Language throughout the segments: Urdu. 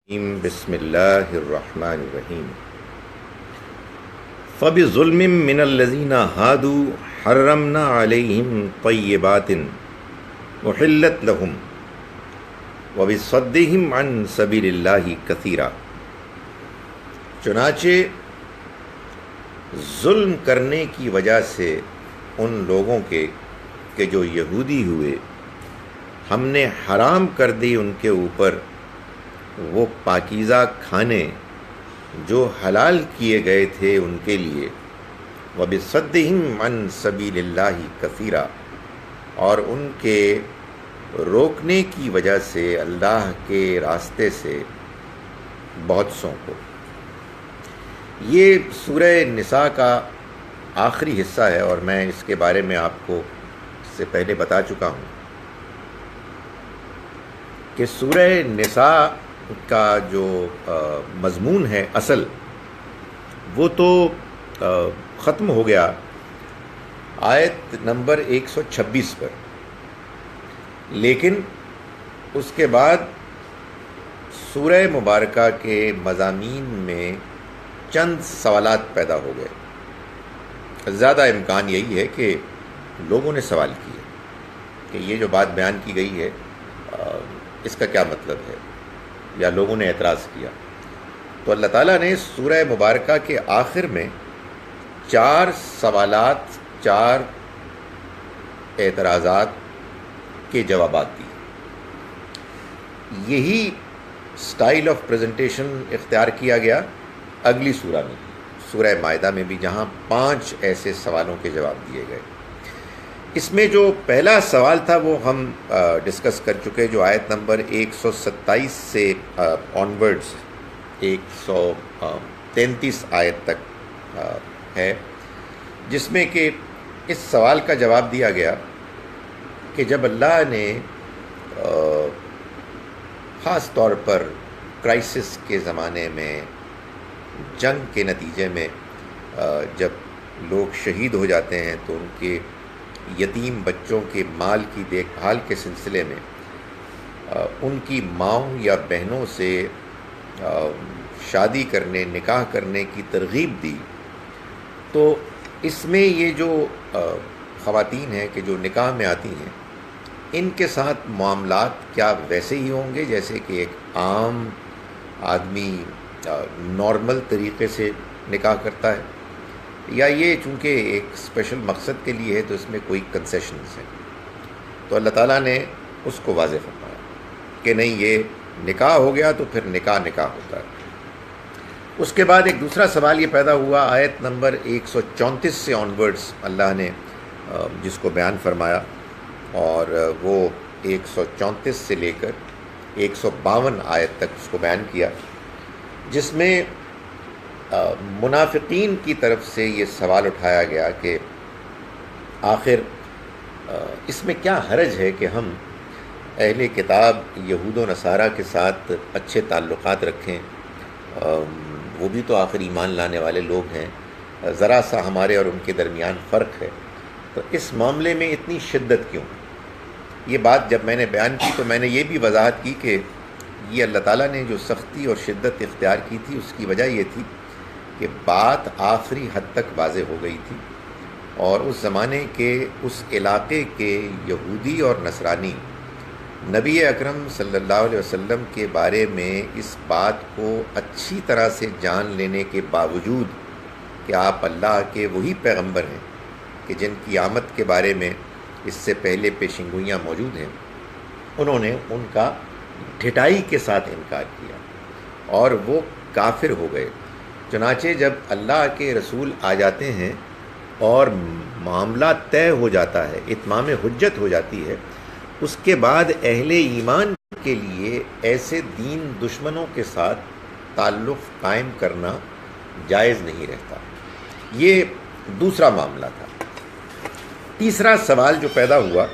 بسم اللہ الرحمن الرحیم فَبِظُلْمٍ مِّنَ الَّذِينَ هَادُوا حَرَّمْنَا عَلَيْهِمْ طَيِّبَاتٍ أُحِلَّتْ لَهُمْ وَبِصَدِّهِمْ عَنْ سَبِيلِ اللَّهِ كَثِيرًا۔ چنانچہ ظلم کرنے کی وجہ سے ان لوگوں کے کہ جو یہودی ہوئے ہم نے حرام کر دی ان کے اوپر وہ پاکیزہ کھانے جو حلال کیے گئے تھے ان کے لیے، وَبِصَدِّهِمْ عَنْ سَبِيلِ اللَّهِ كَثِيرًا، اور ان کے روکنے کی وجہ سے اللہ کے راستے سے بہت سوں کو۔ یہ سورہ نساء کا آخری حصہ ہے اور میں اس کے بارے میں آپ کو اس سے پہلے بتا چکا ہوں کہ سورہ نساء کا جو مضمون ہے اصل وہ تو ختم ہو گیا آیت نمبر 126 پر، لیکن اس کے بعد سورہ مبارکہ کے مضامین میں چند سوالات پیدا ہو گئے۔ زیادہ امکان یہی ہے کہ لوگوں نے سوال کیے کہ یہ جو بات بیان کی گئی ہے اس کا کیا مطلب ہے، یا لوگوں نے اعتراض کیا۔ تو اللہ تعالیٰ نے سورہ مبارکہ کے آخر میں 4 سوالات، 4 اعتراضات کے جوابات دیے۔ یہی سٹائل آف پریزنٹیشن اختیار کیا گیا اگلی سورہ میں، سورہ مائدہ میں بھی، جہاں 5 ایسے سوالوں کے جواب دیے گئے۔ اس میں جو پہلا سوال تھا وہ ہم ڈسکس کر چکے، جو آیت نمبر 127 سے آنورڈز 133 آیت تک ہے، جس میں کہ اس سوال کا جواب دیا گیا کہ جب اللہ نے خاص طور پر کرائسس کے زمانے میں، جنگ کے نتیجے میں جب لوگ شہید ہو جاتے ہیں تو ان کے یتیم بچوں کے مال کی دیکھ بھال کے سلسلے میں ان کی ماؤں یا بہنوں سے شادی کرنے، نکاح کرنے کی ترغیب دی۔ تو اس میں یہ جو خواتین ہیں کہ جو نکاح میں آتی ہیں، ان کے ساتھ معاملات کیا ویسے ہی ہوں گے جیسے کہ ایک عام آدمی نارمل طریقے سے نکاح کرتا ہے، یا یہ چونکہ ایک اسپیشل مقصد کے لیے ہے تو اس میں کوئی کنسیشنز ہیں؟ تو اللہ تعالیٰ نے اس کو واضح فرمایا کہ نہیں، یہ نکاح ہو گیا تو پھر نکاح ہوتا ہے۔ اس کے بعد ایک دوسرا سوال یہ پیدا ہوا آیت نمبر 134 سے آنورڈز، اللہ نے جس کو بیان فرمایا، اور وہ 134 سے لے کر 152 آیت تک اس کو بیان کیا، جس میں منافقین کی طرف سے یہ سوال اٹھایا گیا کہ آخر اس میں کیا حرج ہے کہ ہم اہل کتاب یہود و نصارہ کے ساتھ اچھے تعلقات رکھیں، وہ بھی تو آخر ایمان لانے والے لوگ ہیں، ذرا سا ہمارے اور ان کے درمیان فرق ہے، تو اس معاملے میں اتنی شدت کیوں؟ یہ بات جب میں نے بیان کی تو میں نے یہ بھی وضاحت کی کہ یہ اللہ تعالیٰ نے جو سختی اور شدت اختیار کی تھی اس کی وجہ یہ تھی کہ بات آخری حد تک واضح ہو گئی تھی، اور اس زمانے کے اس علاقے کے یہودی اور نصرانی نبی اکرم صلی اللہ علیہ وسلم کے بارے میں اس بات کو اچھی طرح سے جان لینے کے باوجود کہ آپ اللہ کے وہی پیغمبر ہیں کہ جن کی آمد کے بارے میں اس سے پہلے پیشنگوئیاں موجود ہیں، انہوں نے ان کا ڈھٹائی کے ساتھ انکار کیا اور وہ کافر ہو گئے۔ چنانچہ جب اللہ کے رسول آ جاتے ہیں اور معاملہ طے ہو جاتا ہے، اتمام حجت ہو جاتی ہے، اس کے بعد اہل ایمان کے لیے ایسے دین دشمنوں کے ساتھ تعلق قائم کرنا جائز نہیں رہتا۔ یہ دوسرا معاملہ تھا۔ تیسرا سوال جو پیدا ہوا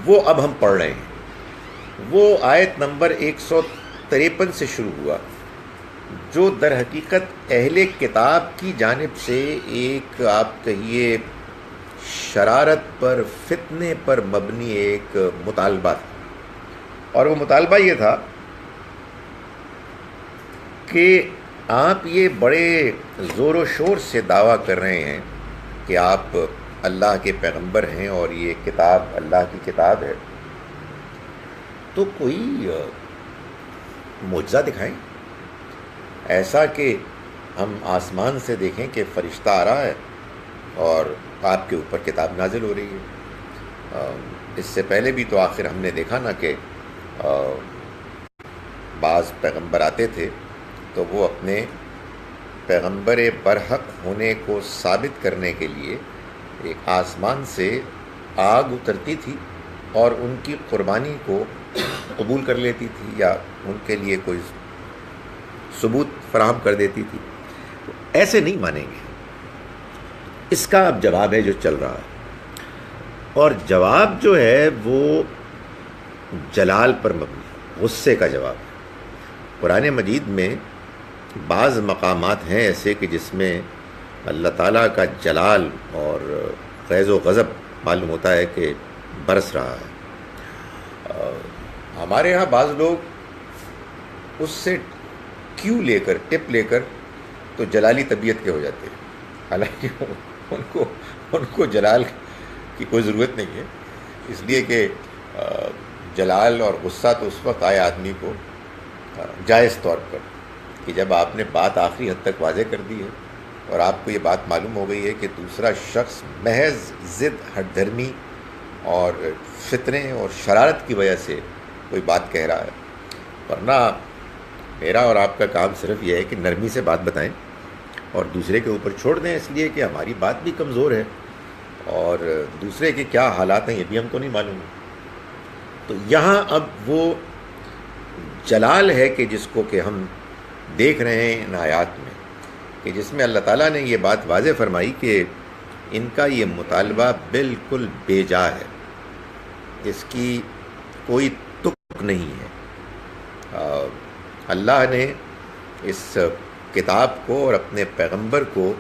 وہ اب ہم پڑھ رہے ہیں، وہ آیت نمبر 153 سے شروع ہوا، جو در حقیقت اہل کتاب کی جانب سے ایک آپ کہیے شرارت پر، فتنے پر مبنی ایک مطالبہ تھا، اور وہ مطالبہ یہ تھا کہ آپ یہ بڑے زور و شور سے دعویٰ کر رہے ہیں کہ آپ اللہ کے پیغمبر ہیں اور یہ کتاب اللہ کی کتاب ہے، تو کوئی معجزہ دکھائیں، ایسا کہ ہم آسمان سے دیکھیں کہ فرشتہ آ رہا ہے اور آپ کے اوپر کتاب نازل ہو رہی ہے۔ اس سے پہلے بھی تو آخر ہم نے دیکھا نا کہ بعض پیغمبر آتے تھے تو وہ اپنے پیغمبر برحق ہونے کو ثابت کرنے کے لیے ایک آسمان سے آگ اترتی تھی اور ان کی قربانی کو قبول کر لیتی تھی یا ان کے لیے کوئی ثبوت فراہم کر دیتی تھی۔ تو ایسے نہیں مانیں گے۔ اس کا اب جواب ہے جو چل رہا ہے، اور جواب جو ہے وہ جلال پر مبنی ہے، غصے کا جواب ہے۔ قرآن مجید میں بعض مقامات ہیں ایسے کہ جس میں اللہ تعالیٰ کا جلال اور غیظ و غضب معلوم ہوتا ہے کہ برس رہا ہے۔ ہمارے ہاں بعض لوگ اس سے کیو لے کر ٹپ لے کر تو جلالی طبیعت کے ہو جاتے ہیں، حالانکہ ان کو جلال کی کوئی ضرورت نہیں ہے، اس لیے کہ جلال اور غصہ تو اس وقت آئے آدمی کو جائز طور پر کہ جب آپ نے بات آخری حد تک واضح کر دی ہے اور آپ کو یہ بات معلوم ہو گئی ہے کہ دوسرا شخص محض ضد، ہٹ دھرمی اور فتنے اور شرارت کی وجہ سے کوئی بات کہہ رہا ہے۔ ورنہ میرا اور آپ کا کام صرف یہ ہے کہ نرمی سے بات بتائیں اور دوسرے کے اوپر چھوڑ دیں، اس لیے کہ ہماری بات بھی کمزور ہے اور دوسرے کے کیا حالات ہیں یہ بھی ہم کو نہیں معلوم ہے۔ تو یہاں اب وہ جلال ہے کہ جس کو کہ ہم دیکھ رہے ہیں ان آیات میں، کہ جس میں اللہ تعالیٰ نے یہ بات واضح فرمائی کہ ان کا یہ مطالبہ بالکل بے جا ہے، اس کی کوئی تک نہیں ہے۔ اللہ نے اس کتاب کو اور اپنے پیغمبر کو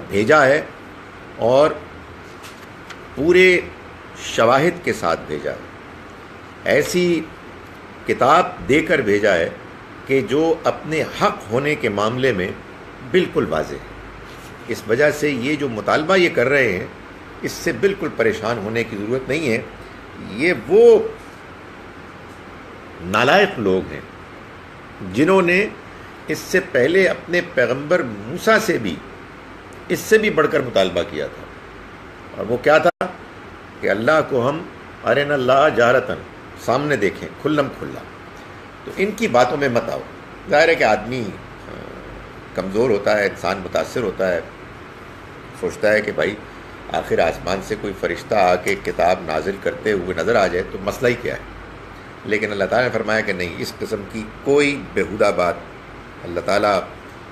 بھیجا ہے اور پورے شواہد کے ساتھ بھیجا ہے، ایسی کتاب دے کر بھیجا ہے کہ جو اپنے حق ہونے کے معاملے میں بالکل واضح ہے۔ اس وجہ سے یہ جو مطالبہ یہ کر رہے ہیں اس سے بالکل پریشان ہونے کی ضرورت نہیں ہے۔ یہ وہ نالائق لوگ ہیں جنہوں نے اس سے پہلے اپنے پیغمبر موسیٰ سے بھی اس سے بھی بڑھ کر مطالبہ کیا تھا، اور وہ کیا تھا کہ اللہ کو ہم ارنا اللہ جہرتاً سامنے دیکھیں کھلم کھلا۔ تو ان کی باتوں میں مت آؤ۔ ظاہر ہے کہ آدمی کمزور ہوتا ہے، انسان متاثر ہوتا ہے، سوچتا ہے کہ بھائی آخر آسمان سے کوئی فرشتہ آ کے کتاب نازل کرتے ہوئے نظر آ جائے تو مسئلہ ہی کیا ہے۔ لیکن اللہ تعالیٰ نے فرمایا کہ نہیں، اس قسم کی کوئی بیہودہ بات اللہ تعالیٰ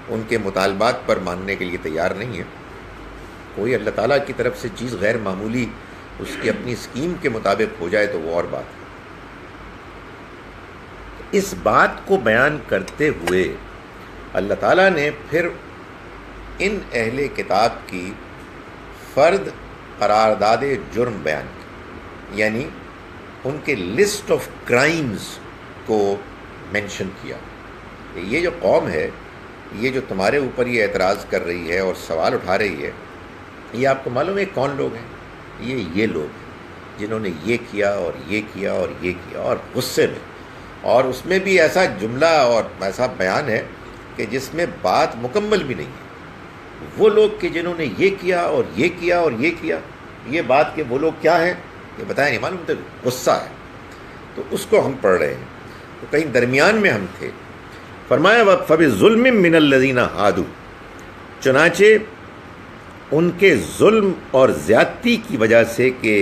ان کے مطالبات پر ماننے کے لیے تیار نہیں ہے۔ کوئی اللہ تعالیٰ کی طرف سے چیز غیر معمولی اس کی اپنی اسکیم کے مطابق ہو جائے تو وہ اور بات ہے۔ اس بات کو بیان کرتے ہوئے اللہ تعالیٰ نے پھر ان اہل کتاب کی فرد قرارداد جرم بیان کی، یعنی ان کے لسٹ آف کرائمز کو مینشن کیا۔ یہ جو قوم ہے، یہ جو تمہارے اوپر یہ اعتراض کر رہی ہے اور سوال اٹھا رہی ہے، یہ آپ کو معلوم ہے کون لوگ ہیں؟ یہ لوگ ہیں جنہوں نے یہ کیا اور یہ کیا اور یہ کیا، اور غصے میں، اور اس میں بھی ایسا جملہ اور ایسا بیان ہے کہ جس میں بات مکمل بھی نہیں ہے۔ وہ لوگ کہ جنہوں نے یہ کیا اور یہ کیا اور یہ کیا، یہ بات کہ وہ لوگ کیا ہیں یہ بتایا نہیں، معلوم تو غصہ ہے۔ تو اس کو ہم پڑھ رہے ہیں، تو کہیں درمیان میں ہم تھے۔ فرمایا فَبِظُلْمٍ مِّنَ الَّذِينَ هَادُوا، چنانچہ ان کے ظلم اور زیادتی کی وجہ سے کہ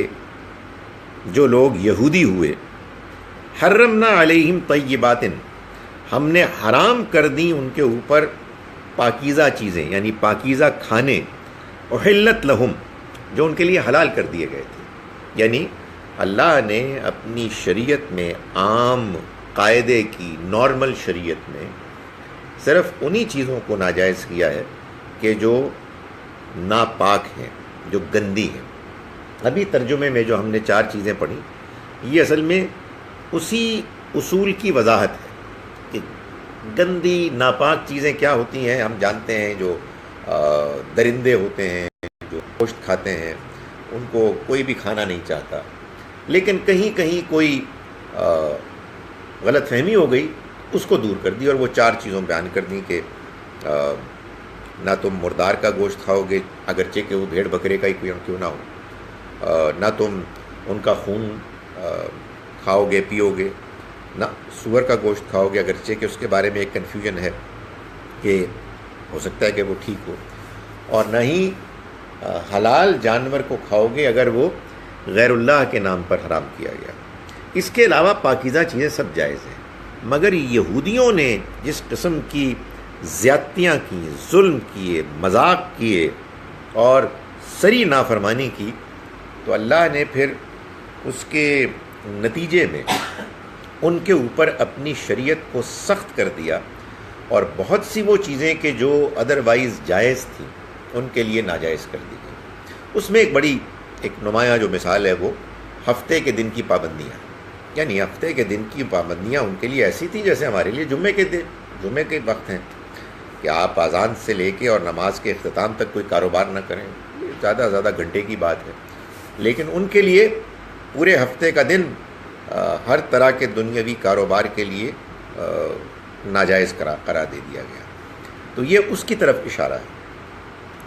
جو لوگ یہودی ہوئے، حرمنا علیہم طیبات، ہم نے حرام کر دی ان کے اوپر پاکیزہ چیزیں، یعنی پاکیزہ کھانے، احلت لہم، جو ان کے لیے حلال کر دیے گئے تھے۔ یعنی اللہ نے اپنی شریعت میں، عام قاعدے کی نارمل شریعت میں صرف انہی چیزوں کو ناجائز کیا ہے کہ جو ناپاک ہیں، جو گندی ہیں۔ ابھی ترجمے میں جو ہم نے 4 چیزیں پڑھی، یہ اصل میں اسی اصول کی وضاحت ہے کہ گندی ناپاک چیزیں کیا ہوتی ہیں ہم جانتے ہیں. جو درندے ہوتے ہیں جو گوشت کھاتے ہیں ان کو کوئی بھی کھانا نہیں چاہتا، لیکن کہیں کہیں کوئی غلط فہمی ہو گئی، اس کو دور کر دی اور وہ 4 چیزوں بیان کر دیں کہ نہ تم مردار کا گوشت کھاؤ گے اگرچہ کہ وہ بھیڑ بکرے کا ہی کیوں نہ ہو، نہ تم ان کا خون کھاؤ گے پیو گے، نہ سور کا گوشت کھاؤ گے اگرچہ کہ اس کے بارے میں ایک کنفیوژن ہے کہ ہو سکتا ہے کہ وہ ٹھیک ہو، اور نہ ہی حلال جانور کو کھاؤ گے اگر وہ غیر اللہ کے نام پر حرام کیا گیا. اس کے علاوہ پاکیزہ چیزیں سب جائز ہیں، مگر یہودیوں نے جس قسم کی زیادتیاں کی، ظلم کیے، مذاق کیے اور سری نافرمانی کی، تو اللہ نے پھر اس کے نتیجے میں ان کے اوپر اپنی شریعت کو سخت کر دیا اور بہت سی وہ چیزیں کہ جو ادروائز جائز تھیں ان کے لیے ناجائز کر دی گئی. اس میں ایک نمایاں جو مثال ہے وہ ہفتے کے دن کی پابندیاں، یعنی ہفتے کے دن کی پابندیاں ان کے لیے ایسی تھیں جیسے ہمارے لیے جمعے کے وقت ہیں کہ آپ اذان سے لے کے اور نماز کے اختتام تک کوئی کاروبار نہ کریں، یہ زیادہ سے زیادہ گھنٹے کی بات ہے، لیکن ان کے لیے پورے ہفتے کا دن ہر طرح کے دنیاوی کاروبار کے لیے ناجائز قرار دے دیا گیا. تو یہ اس کی طرف اشارہ ہے.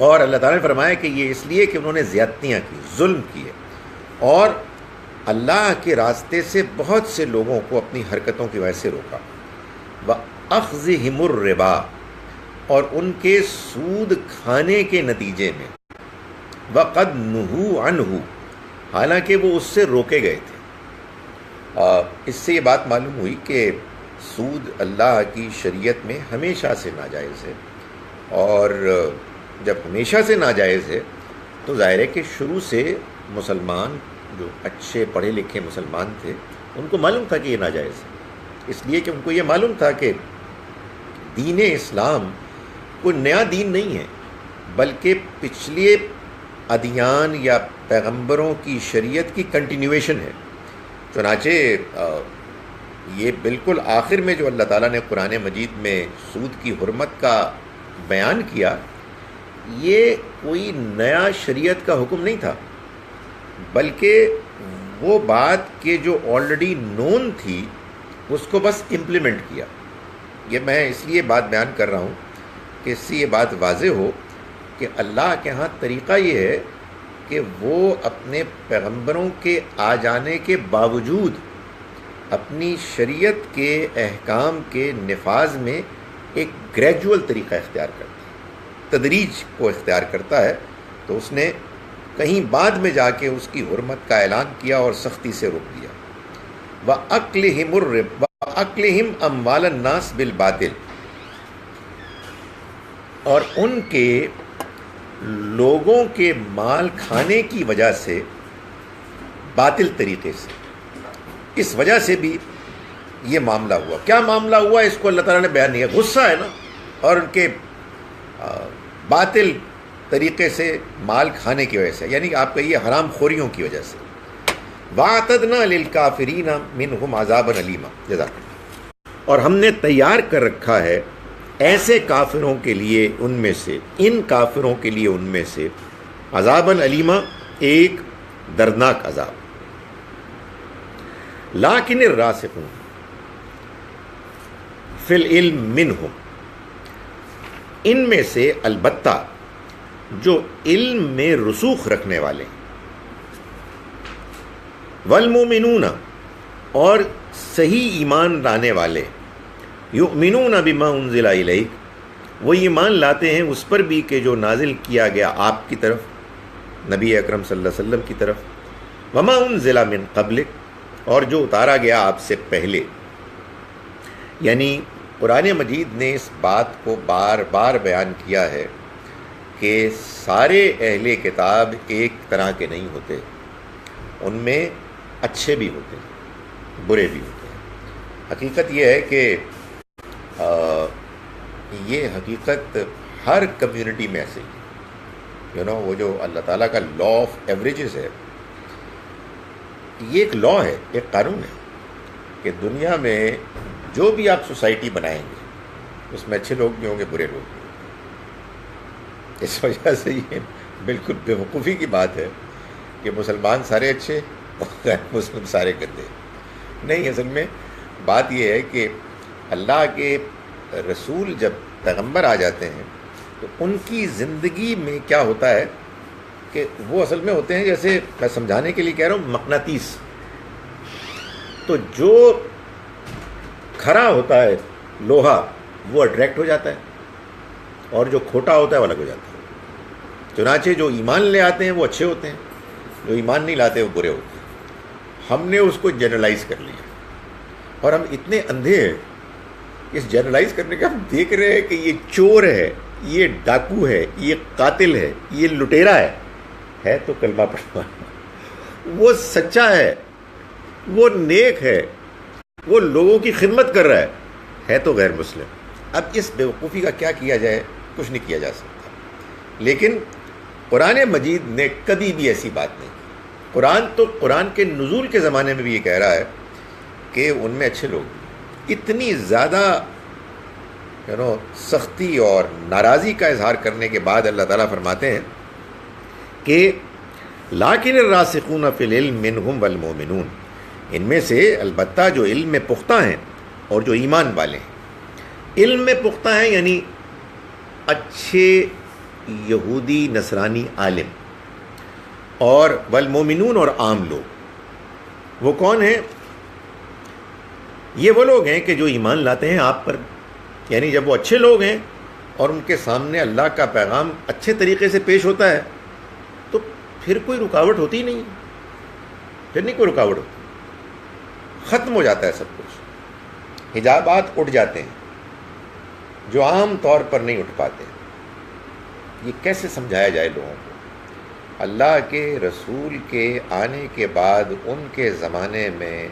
اور اللہ تعالیٰ نے فرمایا کہ یہ اس لیے کہ انہوں نے زیادتیاں کی، ظلم کیے، اور اللہ کے راستے سے بہت سے لوگوں کو اپنی حرکتوں کی وجہ سے روکا. وَأَخْذِهِمُ الرِّبَا، اور ان کے سود کھانے کے نتیجے میں وَقَدْ نُهُوا عَنْهُ، حالانکہ وہ اس سے روکے گئے تھے. اس سے یہ بات معلوم ہوئی کہ سود اللہ کی شریعت میں ہمیشہ سے ناجائز ہے، اور جب ہمیشہ سے ناجائز ہے تو ظاہر ہے کہ شروع سے مسلمان جو اچھے پڑھے لکھے مسلمان تھے ان کو معلوم تھا کہ یہ ناجائز ہے، اس لیے کہ ان کو یہ معلوم تھا کہ دین اسلام کوئی نیا دین نہیں ہے، بلکہ پچھلے ادیان یا پیغمبروں کی شریعت کی کنٹینیویشن ہے. چنانچہ یہ بالکل آخر میں جو اللہ تعالیٰ نے قرآن مجید میں سود کی حرمت کا بیان کیا، یہ کوئی نیا شریعت کا حکم نہیں تھا، بلکہ وہ بات کہ جو آلریڈی نون تھی اس کو بس امپلیمنٹ کیا. یہ میں اس لیے بات بیان کر رہا ہوں کہ اس سے یہ بات واضح ہو کہ اللہ کے ہاں طریقہ یہ ہے کہ وہ اپنے پیغمبروں کے آ جانے کے باوجود اپنی شریعت کے احکام کے نفاذ میں ایک گریجول طریقہ اختیار کرتا ہے، تدریج کو اختیار کرتا ہے. تو اس نے کہیں بعد میں جا کے اس کی حرمت کا اعلان کیا اور سختی سے روک دیا. وَأَكْلِهِمْ أَمْوَالَ النَّاسِ بِالْبَاطِلِ، اور ان کے لوگوں کے مال کھانے کی وجہ سے باطل طریقے سے، اس وجہ سے بھی یہ معاملہ ہوا. کیا معاملہ ہوا اس کو اللہ تعالیٰ نے بیان نہیں کیا. غصہ ہے نا، اور ان کے باطل طریقے سے مال کھانے کی وجہ سے، یعنی آپ کہیے حرام خوریوں کی وجہ سے. وَأَعْتَدْنَا لِلْكَافِرِينَ مِنْهُمْ عَذَابًا أَلِيمًا، جزاک اللہ. اور ہم نے تیار کر رکھا ہے ایسے کافروں کے لیے ان میں سے، ان کافروں کے لیے ان میں سے عذابًا علیما، ایک دردناک عذاب. لیکن الراسخون فی العلم منہم، ان میں سے البتہ جو علم میں رسوخ رکھنے والے ہیں، والمومنون، اور صحیح ایمان لانے والے، یؤمنون بما انزل الیک، وہ ایمان لاتے ہیں اس پر بھی کہ جو نازل کیا گیا آپ کی طرف، نبی اکرم صلی اللہ علیہ وسلم کی طرف، وما انزل من قبلک، اور جو اتارا گیا آپ سے پہلے. یعنی قرآن مجید نے اس بات کو بار بار بیان کیا ہے کہ سارے اہل کتاب ایک طرح کے نہیں ہوتے، ان میں اچھے بھی ہوتے ہیں، برے بھی ہوتے ہیں. حقیقت یہ ہے کہ یہ حقیقت ہر کمیونٹی میں ایسے ہی وہ جو اللہ تعالیٰ کا لا آف ایوریجز ہے، یہ ایک لا ہے، ایک قانون ہے کہ دنیا میں جو بھی آپ سوسائٹی بنائیں گے اس میں اچھے لوگ بھی ہوں گے، برے لوگ بھی ہوں گے۔ اس وجہ سے یہ بالکل بیوقوفی کی بات ہے کہ مسلمان سارے اچھے اور غیر مسلم سارے گندے۔ نہیں، اصل میں بات یہ ہے کہ اللہ کے رسول جب پیغمبر آ جاتے ہیں تو ان کی زندگی میں کیا ہوتا ہے کہ وہ اصل میں ہوتے ہیں، جیسے میں سمجھانے کے لیے کہہ رہا ہوں، مقناطیس۔ تو جو کھرا ہوتا ہے لوہا وہ اٹریکٹ ہو جاتا ہے، اور جو کھوٹا ہوتا ہے وہ الگ ہو جاتا ہے۔ چنانچہ جو ایمان لے آتے ہیں وہ اچھے ہوتے ہیں، جو ایمان نہیں لاتے وہ برے ہوتے ہیں۔ ہم نے اس کو جنرلائز کر لیا، اور ہم اتنے اندھے ہیں کہ اس جنرلائز کرنے کا ہم دیکھ رہے ہیں کہ یہ چور ہے، یہ ڈاکو ہے، یہ قاتل ہے، یہ لٹیرا ہے تو کلمہ پڑھنا، وہ سچا ہے، وہ نیک ہے، وہ لوگوں کی خدمت کر رہا ہے تو غیر مسلم۔ اب اس بیوقوفی کا کیا کیا جائے؟ کچھ نہیں کیا جا سکتا۔ لیکن قرآن مجید نے کبھی بھی ایسی بات نہیں کی۔ قرآن تو قرآن کے نزول کے زمانے میں بھی یہ کہہ رہا ہے کہ ان میں اچھے لوگ، اتنی زیادہ سختی اور ناراضی کا اظہار کرنے کے بعد اللہ تعالیٰ فرماتے ہیں کہ لیکن الراسخون فی العلم منہم والمؤمنون، ان میں سے البتہ جو علم میں پختہ ہیں اور جو ایمان والے ہیں۔ علم میں پختہ ہیں یعنی اچھے یہودی نصرانی عالم، اور والمؤمنون اور عام لوگ۔ وہ کون ہیں؟ یہ وہ لوگ ہیں کہ جو ایمان لاتے ہیں آپ پر، یعنی جب وہ اچھے لوگ ہیں اور ان کے سامنے اللہ کا پیغام اچھے طریقے سے پیش ہوتا ہے تو پھر کوئی رکاوٹ ہوتی نہیں، پھر نہیں کوئی رکاوٹ ہوتی، ختم ہو جاتا ہے سب کچھ، حجابات اٹھ جاتے ہیں جو عام طور پر نہیں اٹھ پاتے۔ یہ کیسے سمجھایا جائے لوگوں کو؟ اللہ کے رسول کے آنے کے بعد ان کے زمانے میں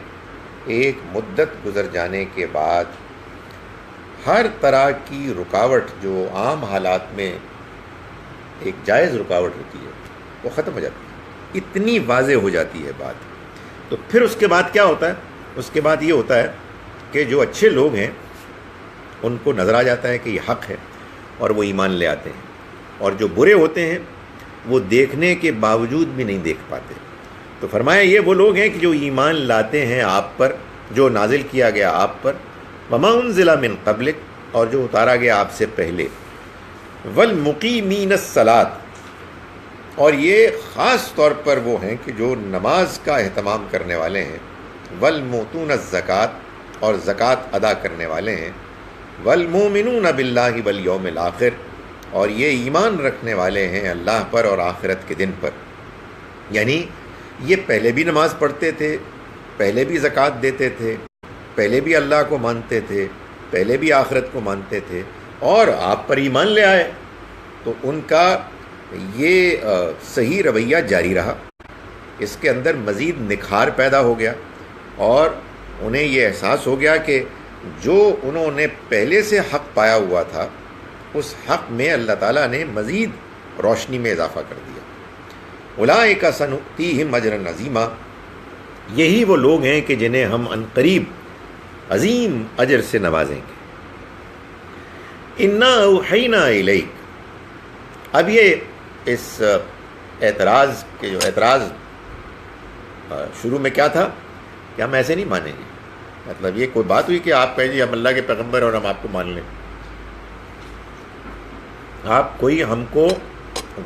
ایک مدت گزر جانے کے بعد ہر طرح کی رکاوٹ جو عام حالات میں ایک جائز رکاوٹ ہوتی ہے وہ ختم ہو جاتی ہے، اتنی واضح ہو جاتی ہے بات۔ تو پھر اس کے بعد کیا ہوتا ہے؟ اس کے بعد یہ ہوتا ہے کہ جو اچھے لوگ ہیں ان کو نظر آ جاتا ہے کہ یہ حق ہے اور وہ ایمان لے آتے ہیں، اور جو برے ہوتے ہیں وہ دیکھنے کے باوجود بھی نہیں دیکھ پاتے۔ تو فرمایا یہ وہ لوگ ہیں کہ جو ایمان لاتے ہیں آپ پر، جو نازل کیا گیا آپ پر، وما انزل من قبلک، اور جو اتارا گیا آپ سے پہلے، والمقیمین الصلاۃ، اور یہ خاص طور پر وہ ہیں کہ جو نماز کا اہتمام کرنے والے ہیں، والمؤتون الزکوٰۃ، اور زکوٰۃ ادا کرنے والے ہیں، والمؤمنون باللہ والیوم الآخر، اور یہ ایمان رکھنے والے ہیں اللہ پر اور آخرت کے دن پر۔ یعنی یہ پہلے بھی نماز پڑھتے تھے، پہلے بھی زکوٰۃ دیتے تھے، پہلے بھی اللہ کو مانتے تھے، پہلے بھی آخرت کو مانتے تھے، اور آپ پر ایمان لے آئے تو ان کا یہ صحیح رویہ جاری رہا، اس کے اندر مزید نکھار پیدا ہو گیا، اور انہیں یہ احساس ہو گیا کہ جو انہوں نے پہلے سے حق پایا ہوا تھا اس حق میں اللہ تعالیٰ نے مزید روشنی میں اضافہ کر دیا۔ اولئک سنؤتیہم اجرا عظیما، یہی وہ لوگ ہیں کہ جنہیں ہم عنقریب عظیم اجر سے نوازیں گے۔ انا اوحینا الیک، اب یہ اس اعتراض کے جو اعتراض شروع میں کیا تھا کہ ہم ایسے نہیں مانیں گے، مطلب یہ کوئی بات ہوئی کہ آپ کہیں جی ہم اللہ کے پیغمبر اور ہم آپ کو مان لیں؟ آپ کوئی ہم کو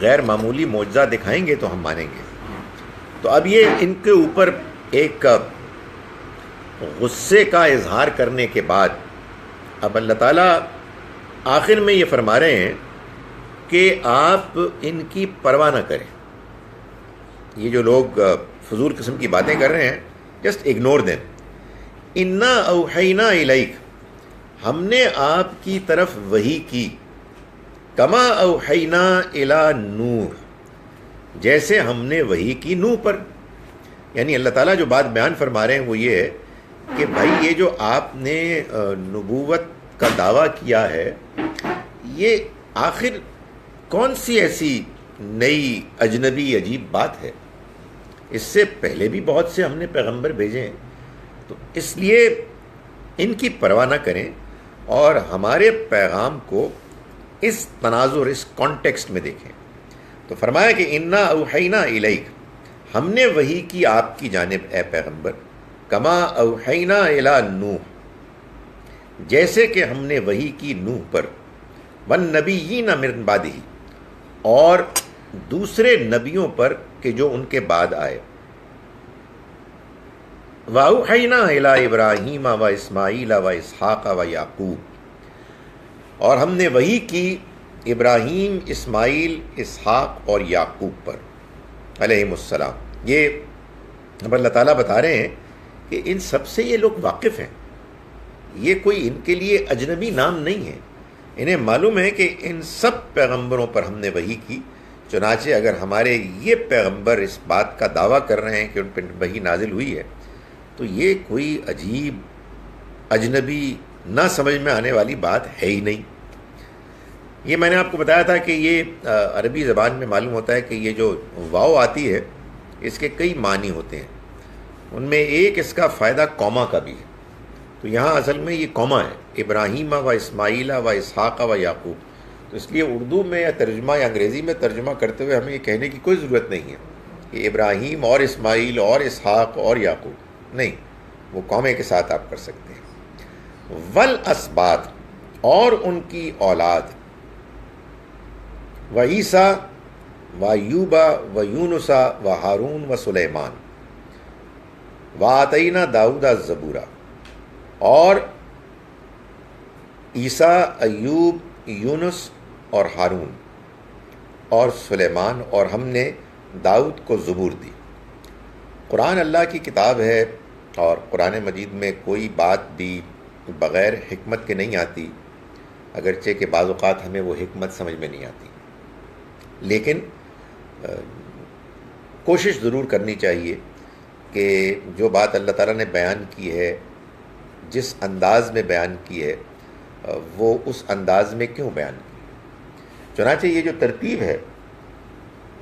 غیر معمولی معجزہ دکھائیں گے تو ہم مانیں گے۔ تو اب یہ ان کے اوپر ایک غصے کا اظہار کرنے کے بعد اب اللہ تعالیٰ آخر میں یہ فرما رہے ہیں کہ آپ ان کی پرواہ نہ کریں، یہ جو لوگ فضول قسم کی باتیں کر رہے ہیں جسٹ اگنور دیں۔ انا اوحینا الیک، ہم نے آپ کی طرف وحی کی، کما اوحینا الی نوح، جیسے ہم نے وحی کی نوح پر۔ یعنی اللہ تعالیٰ جو بات بیان فرما رہے ہیں وہ یہ ہے کہ بھائی یہ جو آپ نے نبوت کا دعویٰ کیا ہے یہ آخر کون سی ایسی نئی اجنبی عجیب بات ہے؟ اس سے پہلے بھی بہت سے ہم نے پیغمبر بھیجے ہیں، تو اس لیے ان کی پرواہ نہ کریں، اور ہمارے پیغام کو اس تناظر، اس کانٹیکسٹ میں دیکھیں تو فرمایا کہ انا اوحینا الیک، ہم نے وحی کی آپ کی جانب اے پیغمبر، کما اوحینا الی نوح، جیسے کہ ہم نے وحی کی نوح پر، والنبیین من بعدہ، اور دوسرے نبیوں پر کہ جو ان کے بعد آئے، وَأَوْحَيْنَا إِلَىٰ إِبْرَاهِيمَ وَإِسْمَاعِيلَ وَإِسْحَاقَ وَيَعْقُوبَ، اور ہم نے وحی کی ابراہیم، اسماعیل، اسحاق اور یعقوب پر علیہم السلام۔ یہ اب اللہ تعالیٰ بتا رہے ہیں کہ ان سب سے یہ لوگ واقف ہیں، یہ کوئی ان کے لیے اجنبی نام نہیں ہے، انہیں معلوم ہے کہ ان سب پیغمبروں پر ہم نے وحی کی، چنانچہ اگر ہمارے یہ پیغمبر اس بات کا دعویٰ کر رہے ہیں کہ ان پر وحی نازل ہوئی ہے تو یہ کوئی عجیب، اجنبی، نہ سمجھ میں آنے والی بات ہے ہی نہیں۔ یہ میں نے آپ کو بتایا تھا کہ یہ عربی زبان میں معلوم ہوتا ہے کہ یہ جو واو آتی ہے اس کے کئی معنی ہوتے ہیں، ان میں ایک اس کا فائدہ کوما کا بھی ہے، تو یہاں اصل میں یہ کوما ہے، ابراہیم و اسماعیل و اسحاق و یعقوب، تو اس لیے اردو میں یا ترجمہ یا انگریزی میں ترجمہ کرتے ہوئے ہمیں یہ کہنے کی کوئی ضرورت نہیں ہے کہ ابراہیم اور اسماعیل اور اسحاق اور یعقوب، نہیں، وہ کومے کے ساتھ آپ کر سکتے ہیں۔ والاسباط، اور ان کی اولاد، وعیسیٰ وایوب ویونس وہارون وسلیمان، وآتینا داؤد الزبور، اور عیسیٰ، ایوب، یونس اور ہارون اور سلیمان، اور ہم نے داؤد کو زبور دی۔ قرآن اللہ کی کتاب ہے اور قرآن مجید میں کوئی بات بھی بغیر حکمت کے نہیں آتی، اگرچہ کہ بعض اوقات ہمیں وہ حکمت سمجھ میں نہیں آتی، لیکن کوشش ضرور کرنی چاہیے کہ جو بات اللہ تعالیٰ نے بیان کی ہے، جس انداز میں بیان کی ہے، وہ اس انداز میں کیوں بیان کی۔ چنانچہ یہ جو ترتیب ہے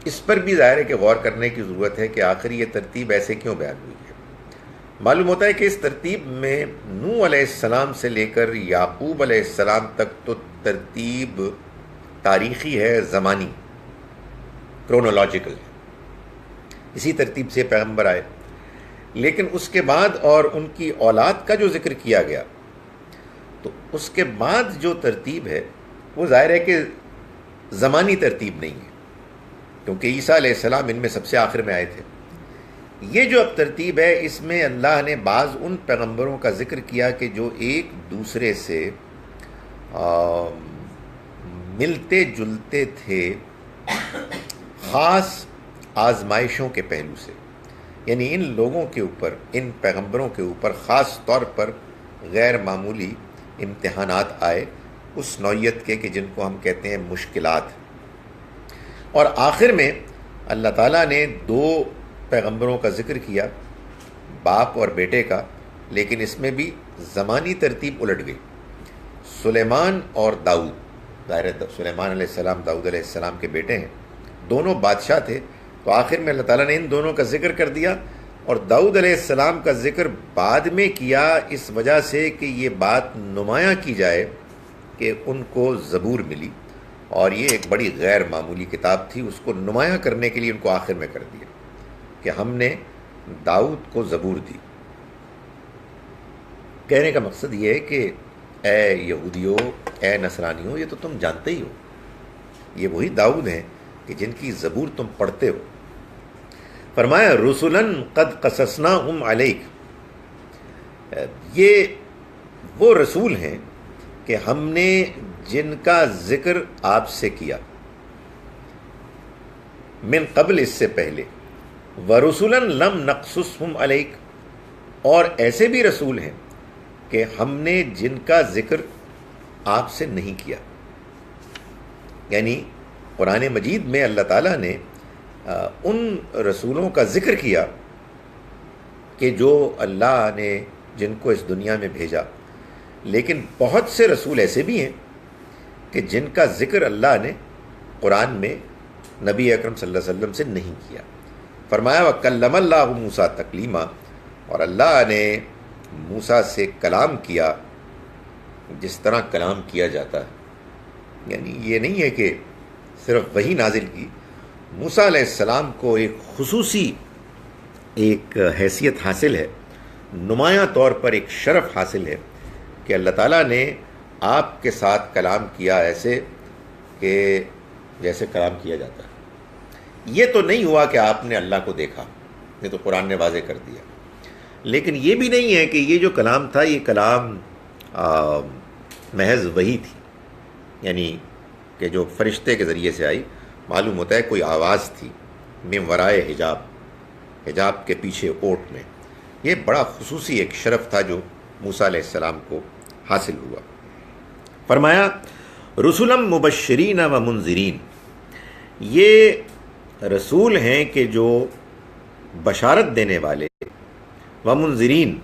اس پر بھی ظاہر ہے کہ غور کرنے کی ضرورت ہے کہ آخر یہ ترتیب ایسے کیوں بیان ہوئی ہے۔ معلوم ہوتا ہے کہ اس ترتیب میں نوح علیہ السلام سے لے کر یعقوب علیہ السلام تک تو ترتیب تاریخی ہے، زمانی، کرونولوجیکل ہے، اسی ترتیب سے پیغمبر آئے، لیکن اس کے بعد اور ان کی اولاد کا جو ذکر کیا گیا تو اس کے بعد جو ترتیب ہے وہ ظاہر ہے کہ زمانی ترتیب نہیں ہے، کیونکہ عیسیٰ علیہ السلام ان میں سب سے آخر میں آئے تھے۔ یہ جو اب ترتیب ہے اس میں اللہ نے بعض ان پیغمبروں کا ذکر کیا کہ جو ایک دوسرے سے ملتے جلتے تھے خاص آزمائشوں کے پہلو سے، یعنی ان لوگوں کے اوپر، ان پیغمبروں کے اوپر خاص طور پر غیر معمولی امتحانات آئے، اس نوعیت کے کہ جن کو ہم کہتے ہیں مشکلات۔ اور آخر میں اللہ تعالیٰ نے دو پیغمبروں کا ذکر کیا، باپ اور بیٹے کا، لیکن اس میں بھی زمانی ترتیب الٹ گئی۔ سلیمان اور داؤد، ظاہر سلیمان علیہ السلام داؤد علیہ السلام کے بیٹے ہیں، دونوں بادشاہ تھے، تو آخر میں اللہ تعالیٰ نے ان دونوں کا ذکر کر دیا، اور داؤد علیہ السلام کا ذکر بعد میں کیا اس وجہ سے کہ یہ بات نمایاں کی جائے کہ ان کو زبور ملی، اور یہ ایک بڑی غیر معمولی کتاب تھی، اس کو نمایاں کرنے کے لیے ان کو آخر میں کر دیا کہ ہم نے داؤد کو زبور دی۔ کہنے کا مقصد یہ ہے کہ اے یہودیوں، اے نصرانیوں، یہ تو تم جانتے ہی ہو، یہ وہی داؤد ہیں کہ جن کی زبور تم پڑھتے ہو۔ فرمایا رسولن قد قصصناہم علیک، یہ وہ رسول ہیں کہ ہم نے جن کا ذکر آپ سے کیا، من قبل، اس سے پہلے، ورسولن لم نقصصہم علیک، اور ایسے بھی رسول ہیں کہ ہم نے جن کا ذکر آپ سے نہیں کیا۔ یعنی قرآن مجید میں اللہ تعالیٰ نے ان رسولوں کا ذکر کیا کہ جو اللہ نے جن کو اس دنیا میں بھیجا، لیکن بہت سے رسول ایسے بھی ہیں کہ جن کا ذکر اللہ نے قرآن میں نبی اکرم صلی اللہ علیہ وسلم سے نہیں کیا۔ فرمایا وَكَلَّمَ اللَّهُ مُوسَىٰ تَكْلِيمًا، اور اللہ نے موسیٰ سے کلام کیا، جس طرح کلام کیا جاتا ہے، یعنی یہ نہیں ہے کہ صرف وہی نازل کی، موسیٰ علیہ السلام کو ایک خصوصی ایک حیثیت حاصل ہے، نمایاں طور پر ایک شرف حاصل ہے کہ اللہ تعالیٰ نے آپ کے ساتھ کلام کیا ایسے کہ جیسے کلام کیا جاتا ہے۔ یہ تو نہیں ہوا کہ آپ نے اللہ کو دیکھا، یہ تو قرآن نے واضح کر دیا، لیکن یہ بھی نہیں ہے کہ یہ جو کلام تھا یہ کلام محض وحی تھی، یعنی کہ جو فرشتے کے ذریعے سے آئی، معلوم ہوتا ہے کوئی آواز تھی من ورائے حجاب، حجاب کے پیچھے اوٹ میں۔ یہ بڑا خصوصی ایک شرف تھا جو موسیٰ علیہ السلام کو حاصل ہوا۔ فرمایا رسولا مبشرین و منذرین، یہ رسول ہیں کہ جو بشارت دینے والے، و منذرین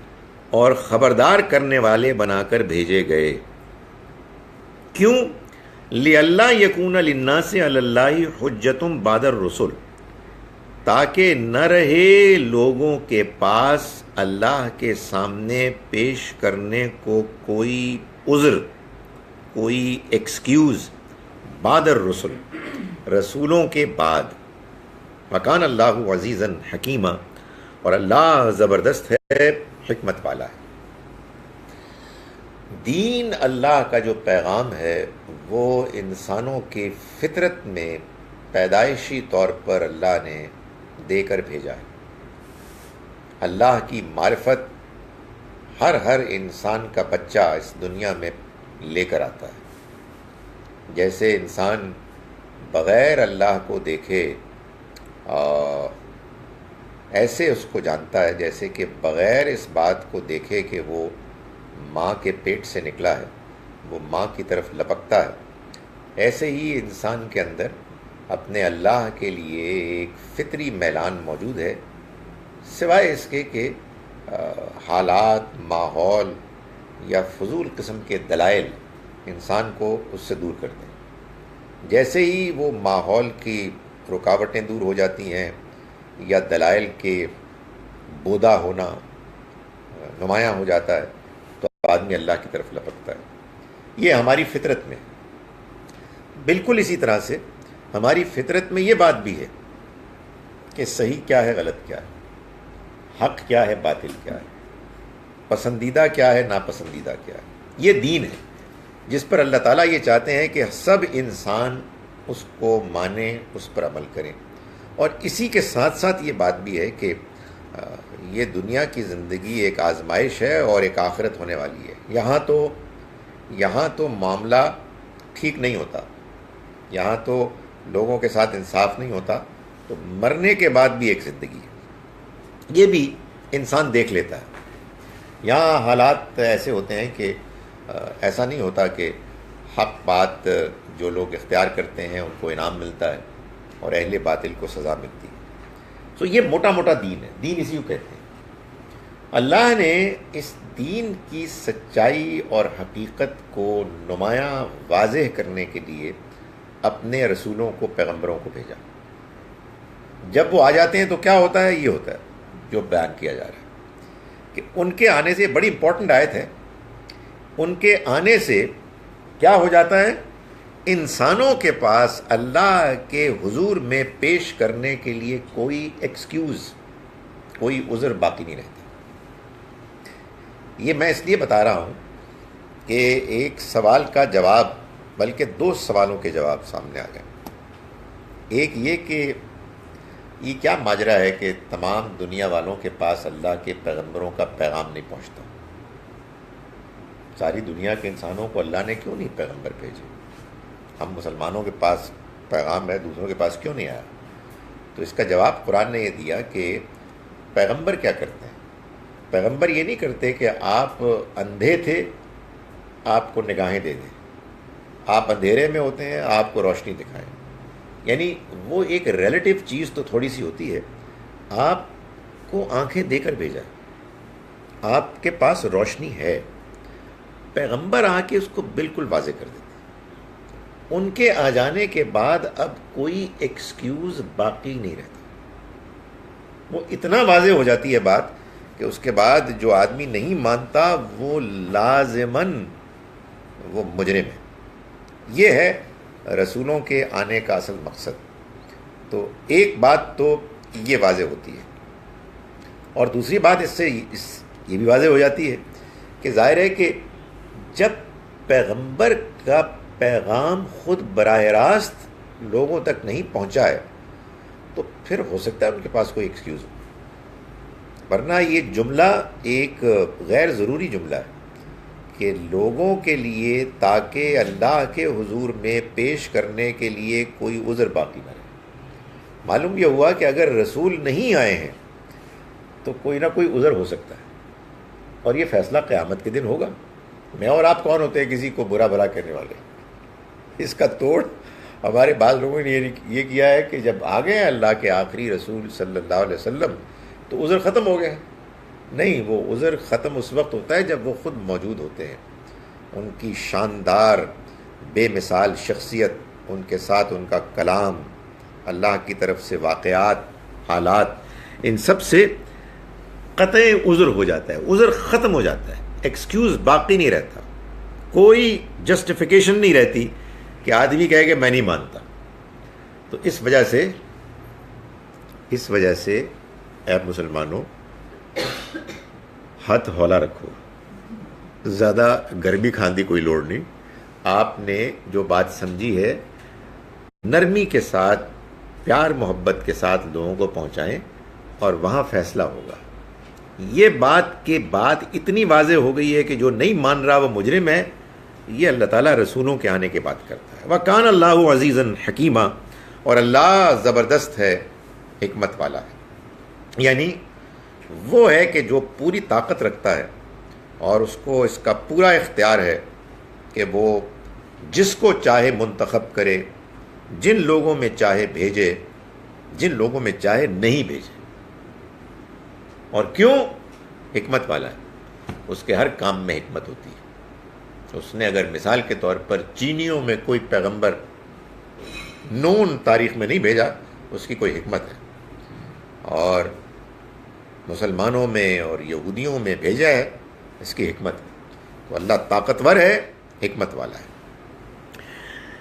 اور خبردار کرنے والے بنا کر بھیجے گئے۔ کیوں؟ لِأَلَّا يَكُونَ لِلنَّاسِ عَلَى اللَّهِ حُجَّةٌ بَعْدَ الرُّسُلِ، تاکہ نہ رہے لوگوں کے پاس اللہ کے سامنے پیش کرنے کو کوئی عذر، کوئی ایکسکیوز، بعد الرسل، رسولوں کے بعد۔ وَكَانَ اللَّهُ عَزِيزًا حَكِيمًا، اور اللہ زبردست ہے، حکمت والا ہے۔ دین اللہ کا جو پیغام ہے وہ انسانوں کی فطرت میں پیدائشی طور پر اللہ نے دے کر بھیجا ہے۔ اللہ کی معرفت ہر انسان کا بچہ اس دنیا میں لے کر آتا ہے۔ جیسے انسان بغیر اللہ کو دیکھے ایسے اس کو جانتا ہے جیسے کہ بغیر اس بات کو دیکھے کہ وہ ماں کے پیٹ سے نکلا ہے وہ ماں کی طرف لپکتا ہے، ایسے ہی انسان کے اندر اپنے اللہ کے لیے ایک فطری میلان موجود ہے، سوائے اس کے کہ حالات، ماحول یا فضول قسم کے دلائل انسان کو اس سے دور کرتے ہیں۔ جیسے ہی وہ ماحول کی رکاوٹیں دور ہو جاتی ہیں یا دلائل کے بودا ہونا نمایاں ہو جاتا ہے تو آدمی اللہ کی طرف لپکتا ہے۔ یہ ہماری فطرت میں، بالکل اسی طرح سے ہماری فطرت میں یہ بات بھی ہے کہ صحیح کیا ہے، غلط کیا ہے، حق کیا ہے، باطل کیا ہے، پسندیدہ کیا ہے، ناپسندیدہ کیا ہے۔ یہ دین ہے جس پر اللہ تعالیٰ یہ چاہتے ہیں کہ سب انسان اس کو مانیں، اس پر عمل کریں۔ اور اسی کے ساتھ ساتھ یہ بات بھی ہے کہ یہ دنیا کی زندگی ایک آزمائش ہے اور ایک آخرت ہونے والی ہے۔ یہاں تو معاملہ ٹھیک نہیں ہوتا، یہاں تو لوگوں کے ساتھ انصاف نہیں ہوتا، تو مرنے کے بعد بھی ایک زندگی ہے، یہ بھی انسان دیکھ لیتا ہے۔ یہاں حالات ایسے ہوتے ہیں کہ ایسا نہیں ہوتا کہ حق بات جو لوگ اختیار کرتے ہیں ان کو انعام ملتا ہے اور اہل باطل کو سزا ملتی ہے۔ تو یہ موٹا موٹا دین ہے، دین اسی کو کہتے ہیں۔ اللہ نے اس دین کی سچائی اور حقیقت کو نمایاں واضح کرنے کے لیے اپنے رسولوں کو، پیغمبروں کو بھیجا۔ جب وہ آ جاتے ہیں تو کیا ہوتا ہے؟ یہ ہوتا ہے جو بیان کیا جا رہا ہے کہ ان کے آنے سے، بڑی امپورٹنٹ آیت ہے، ان کے آنے سے کیا ہو جاتا ہے؟ انسانوں کے پاس اللہ کے حضور میں پیش کرنے کے لیے کوئی ایکسکیوز، کوئی عذر باقی نہیں رہتا۔ یہ میں اس لیے بتا رہا ہوں کہ ایک سوال کا جواب، بلکہ دو سوالوں کے جواب سامنے آ گئے۔ ایک یہ کہ یہ کیا ماجرا ہے کہ تمام دنیا والوں کے پاس اللہ کے پیغمبروں کا پیغام نہیں پہنچتا؟ ساری دنیا کے انسانوں کو اللہ نے کیوں نہیں پیغمبر بھیجے؟ ہم مسلمانوں کے پاس پیغام ہے، دوسروں کے پاس کیوں نہیں آیا؟ تو اس کا جواب قرآن نے یہ دیا کہ پیغمبر کیا کرتے ہیں؟ پیغمبر یہ نہیں کرتے کہ آپ اندھے تھے، آپ کو نگاہیں دے دیں، آپ اندھیرے میں ہوتے ہیں، آپ کو روشنی دکھائیں۔ یعنی وہ ایک ریلیٹیو چیز تو تھوڑی سی ہوتی ہے، آپ کو آنکھیں دے کر بھیجا، آپ کے پاس روشنی ہے۔ پیغمبر آ کے اس کو بالکل واضح کر دیتے۔ ان کے آ جانے کے بعد اب کوئی ایکسکیوز باقی نہیں رہتا، وہ اتنا واضح ہو جاتی ہے بات کہ اس کے بعد جو آدمی نہیں مانتا وہ لازماً وہ مجرم ہے۔ یہ ہے رسولوں کے آنے کا اصل مقصد۔ تو ایک بات تو یہ واضح ہوتی ہے، اور دوسری بات اس سے یہ بھی واضح ہو جاتی ہے کہ ظاہر ہے کہ جب پیغمبر کا پیغام خود براہ راست لوگوں تک نہیں پہنچا ہے تو پھر ہو سکتا ہے ان کے پاس کوئی ایکسکیوز ہو، ورنہ یہ جملہ ایک غیر ضروری جملہ ہے کہ لوگوں کے لیے تاکہ اللہ کے حضور میں پیش کرنے کے لیے کوئی عذر باقی نہ رہے۔ معلوم یہ ہوا کہ اگر رسول نہیں آئے ہیں تو کوئی نہ کوئی عذر ہو سکتا ہے، اور یہ فیصلہ قیامت کے دن ہوگا۔ میں اور آپ کون ہوتے ہیں کسی کو برا بھلا کہنے والے؟ اس کا توڑ ہمارے بعض لوگوں نے یہ کیا ہے کہ جب آ گئے ہیں اللہ کے آخری رسول صلی اللہ علیہ وسلم تو عذر ختم ہو گئے۔ نہیں، وہ عذر ختم اس وقت ہوتا ہے جب وہ خود موجود ہوتے ہیں، ان کی شاندار بے مثال شخصیت، ان کے ساتھ ان کا کلام، اللہ کی طرف سے واقعات، حالات، ان سب سے قطع عذر ہو جاتا ہے، عذر ختم ہو جاتا ہے، ایکسکیوز باقی نہیں رہتا، کوئی جسٹیفیکیشن نہیں رہتی کہ آدمی کہے کہ میں نہیں مانتا۔ تو اس وجہ سے اے مسلمانوں، ہاتھ ہولا رکھو، زیادہ گرمی کھاندی کوئی لوڑ نہیں۔ آپ نے جو بات سمجھی ہے نرمی کے ساتھ، پیار محبت کے ساتھ لوگوں کو پہنچائیں، اور وہاں فیصلہ ہوگا۔ یہ بات کے بعد اتنی واضح ہو گئی ہے کہ جو نہیں مان رہا وہ مجرم ہے، یہ اللہ تعالیٰ رسولوں کے آنے کے بعد کرتا ہے۔ وَكَانَ اللَّهُ عَزِيزًا حَكِيمًا، اور اللہ زبردست ہے، حکمت والا ہے۔ یعنی وہ ہے کہ جو پوری طاقت رکھتا ہے اور اس کو اس کا پورا اختیار ہے کہ وہ جس کو چاہے منتخب کرے، جن لوگوں میں چاہے بھیجے، جن لوگوں میں چاہے نہیں بھیجے۔ اور کیوں؟ حکمت والا ہے، اس کے ہر کام میں حکمت ہوتی ہے۔ اس نے اگر مثال کے طور پر چینیوں میں کوئی پیغمبر نون تاریخ میں نہیں بھیجا، اس کی کوئی حکمت ہے، اور مسلمانوں میں اور یہودیوں میں بھیجا ہے، اس کی حکمت ہے۔ تو اللہ طاقتور ہے، حکمت والا ہے۔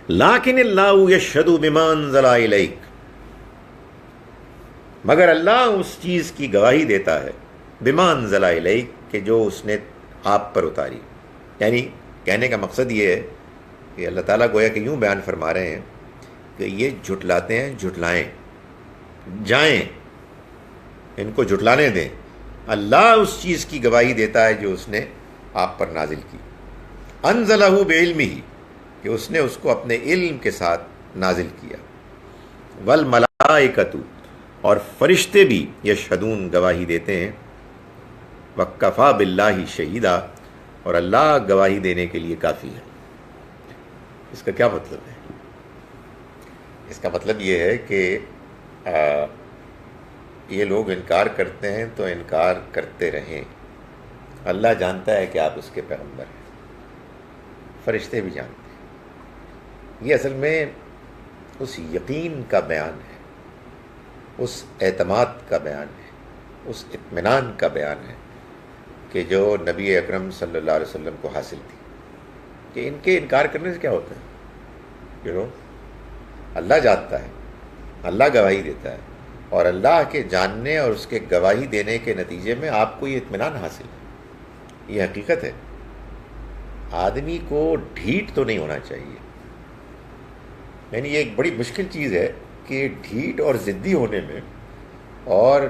لیکن اللہ یشہد بما انزل الیک، مگر اللہ اس چیز کی گواہی دیتا ہے، بما انزل الیک، کہ جو اس نے آپ پر اتاری۔ یعنی کہنے کا مقصد یہ ہے کہ اللہ تعالیٰ گویا کہ یوں بیان فرما رہے ہیں کہ یہ جھٹلاتے ہیں، جھٹلائیں، جائیں، ان کو جھٹلانے دیں۔ اللہ اس چیز کی گواہی دیتا ہے جو اس نے آپ پر نازل کی، انزلہ بعلمہ، کہ اس نے اس کو اپنے علم کے ساتھ نازل کیا، والملائکۃ، اور فرشتے بھی یشہدون، گواہی دیتے ہیں، وکفیٰ باللہ شہیدا، اور اللہ گواہی دینے کے لیے کافی ہے۔ اس کا کیا مطلب ہے؟ اس کا مطلب یہ ہے کہ یہ لوگ انکار کرتے ہیں تو انکار کرتے رہیں، اللہ جانتا ہے کہ آپ اس کے پیغمبر ہیں، فرشتے بھی جانتے ہیں۔ یہ اصل میں اس یقین کا بیان ہے، اس اعتماد کا بیان ہے، اس اطمینان کا بیان ہے کہ جو نبی اکرم صلی اللہ علیہ وسلم کو حاصل تھی، کہ ان کے انکار کرنے سے کیا ہوتا ہے؟ اللہ جانتا ہے، اللہ گواہی دیتا ہے، اور اللہ کے جاننے اور اس کے گواہی دینے کے نتیجے میں آپ کو یہ اطمینان حاصل ہے۔ یہ حقیقت ہے۔ آدمی کو ڈھیٹ تو نہیں ہونا چاہیے، یعنی یہ ایک بڑی مشکل چیز ہے کہ ڈھیٹ اور ضدی ہونے میں اور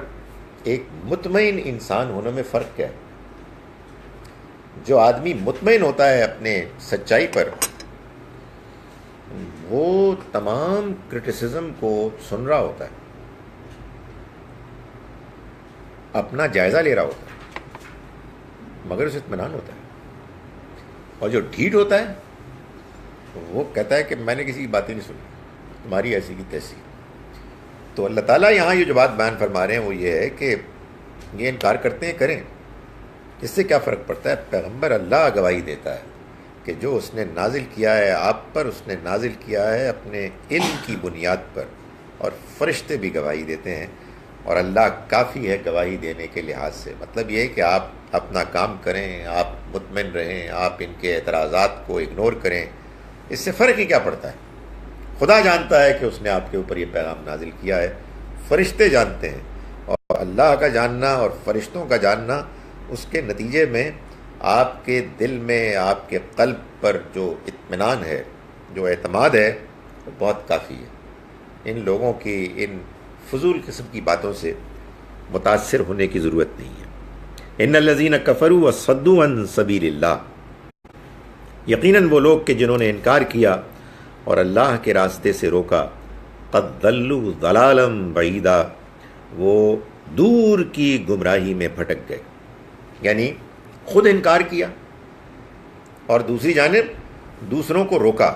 ایک مطمئن انسان ہونے میں فرق کیا ہے۔ جو آدمی مطمئن ہوتا ہے اپنے سچائی پر، وہ تمام کرٹیسزم کو سن رہا ہوتا ہے، اپنا جائزہ لے رہا ہوتا ہے، مگر اسے اطمینان ہوتا ہے۔ اور جو ڈھیٹ ہوتا ہے وہ کہتا ہے کہ میں نے کسی کی باتیں نہیں سنی، تمہاری ایسی کی تیسی۔ تو اللہ تعالیٰ یہاں یہ جو بات بیان فرما رہے ہیں وہ یہ ہے کہ یہ انکار کرتے ہیں، کریں، اس سے کیا فرق پڑتا ہے؟ پیغمبر اللہ گواہی دیتا ہے کہ جو اس نے نازل کیا ہے آپ پر، اس نے نازل کیا ہے اپنے علم کی بنیاد پر، اور فرشتے بھی گواہی دیتے ہیں، اور اللہ کافی ہے گواہی دینے کے لحاظ سے۔ مطلب یہ ہے کہ آپ اپنا کام کریں، آپ مطمئن رہیں، آپ ان کے اعتراضات کو اگنور کریں، اس سے فرق ہی کیا پڑتا ہے؟ خدا جانتا ہے کہ اس نے آپ کے اوپر یہ پیغام نازل کیا ہے، فرشتے جانتے ہیں، اور اللہ کا جاننا اور فرشتوں کا جاننا، اس کے نتیجے میں آپ کے دل میں، آپ کے قلب پر جو اطمینان ہے، جو اعتماد ہے، وہ بہت کافی ہے۔ ان لوگوں کی ان فضول قسم کی باتوں سے متاثر ہونے کی ضرورت نہیں ہے۔ ان الذین کفروا وصدوا عن سبیل اللہ، یقیناً وہ لوگ کہ جنہوں نے انکار کیا اور اللہ کے راستے سے روکا، قد ضلوا ضلالا بعیدا، وہ دور کی گمراہی میں بھٹک گئے، یعنی خود انکار کیا اور دوسری جانب دوسروں کو روکا۔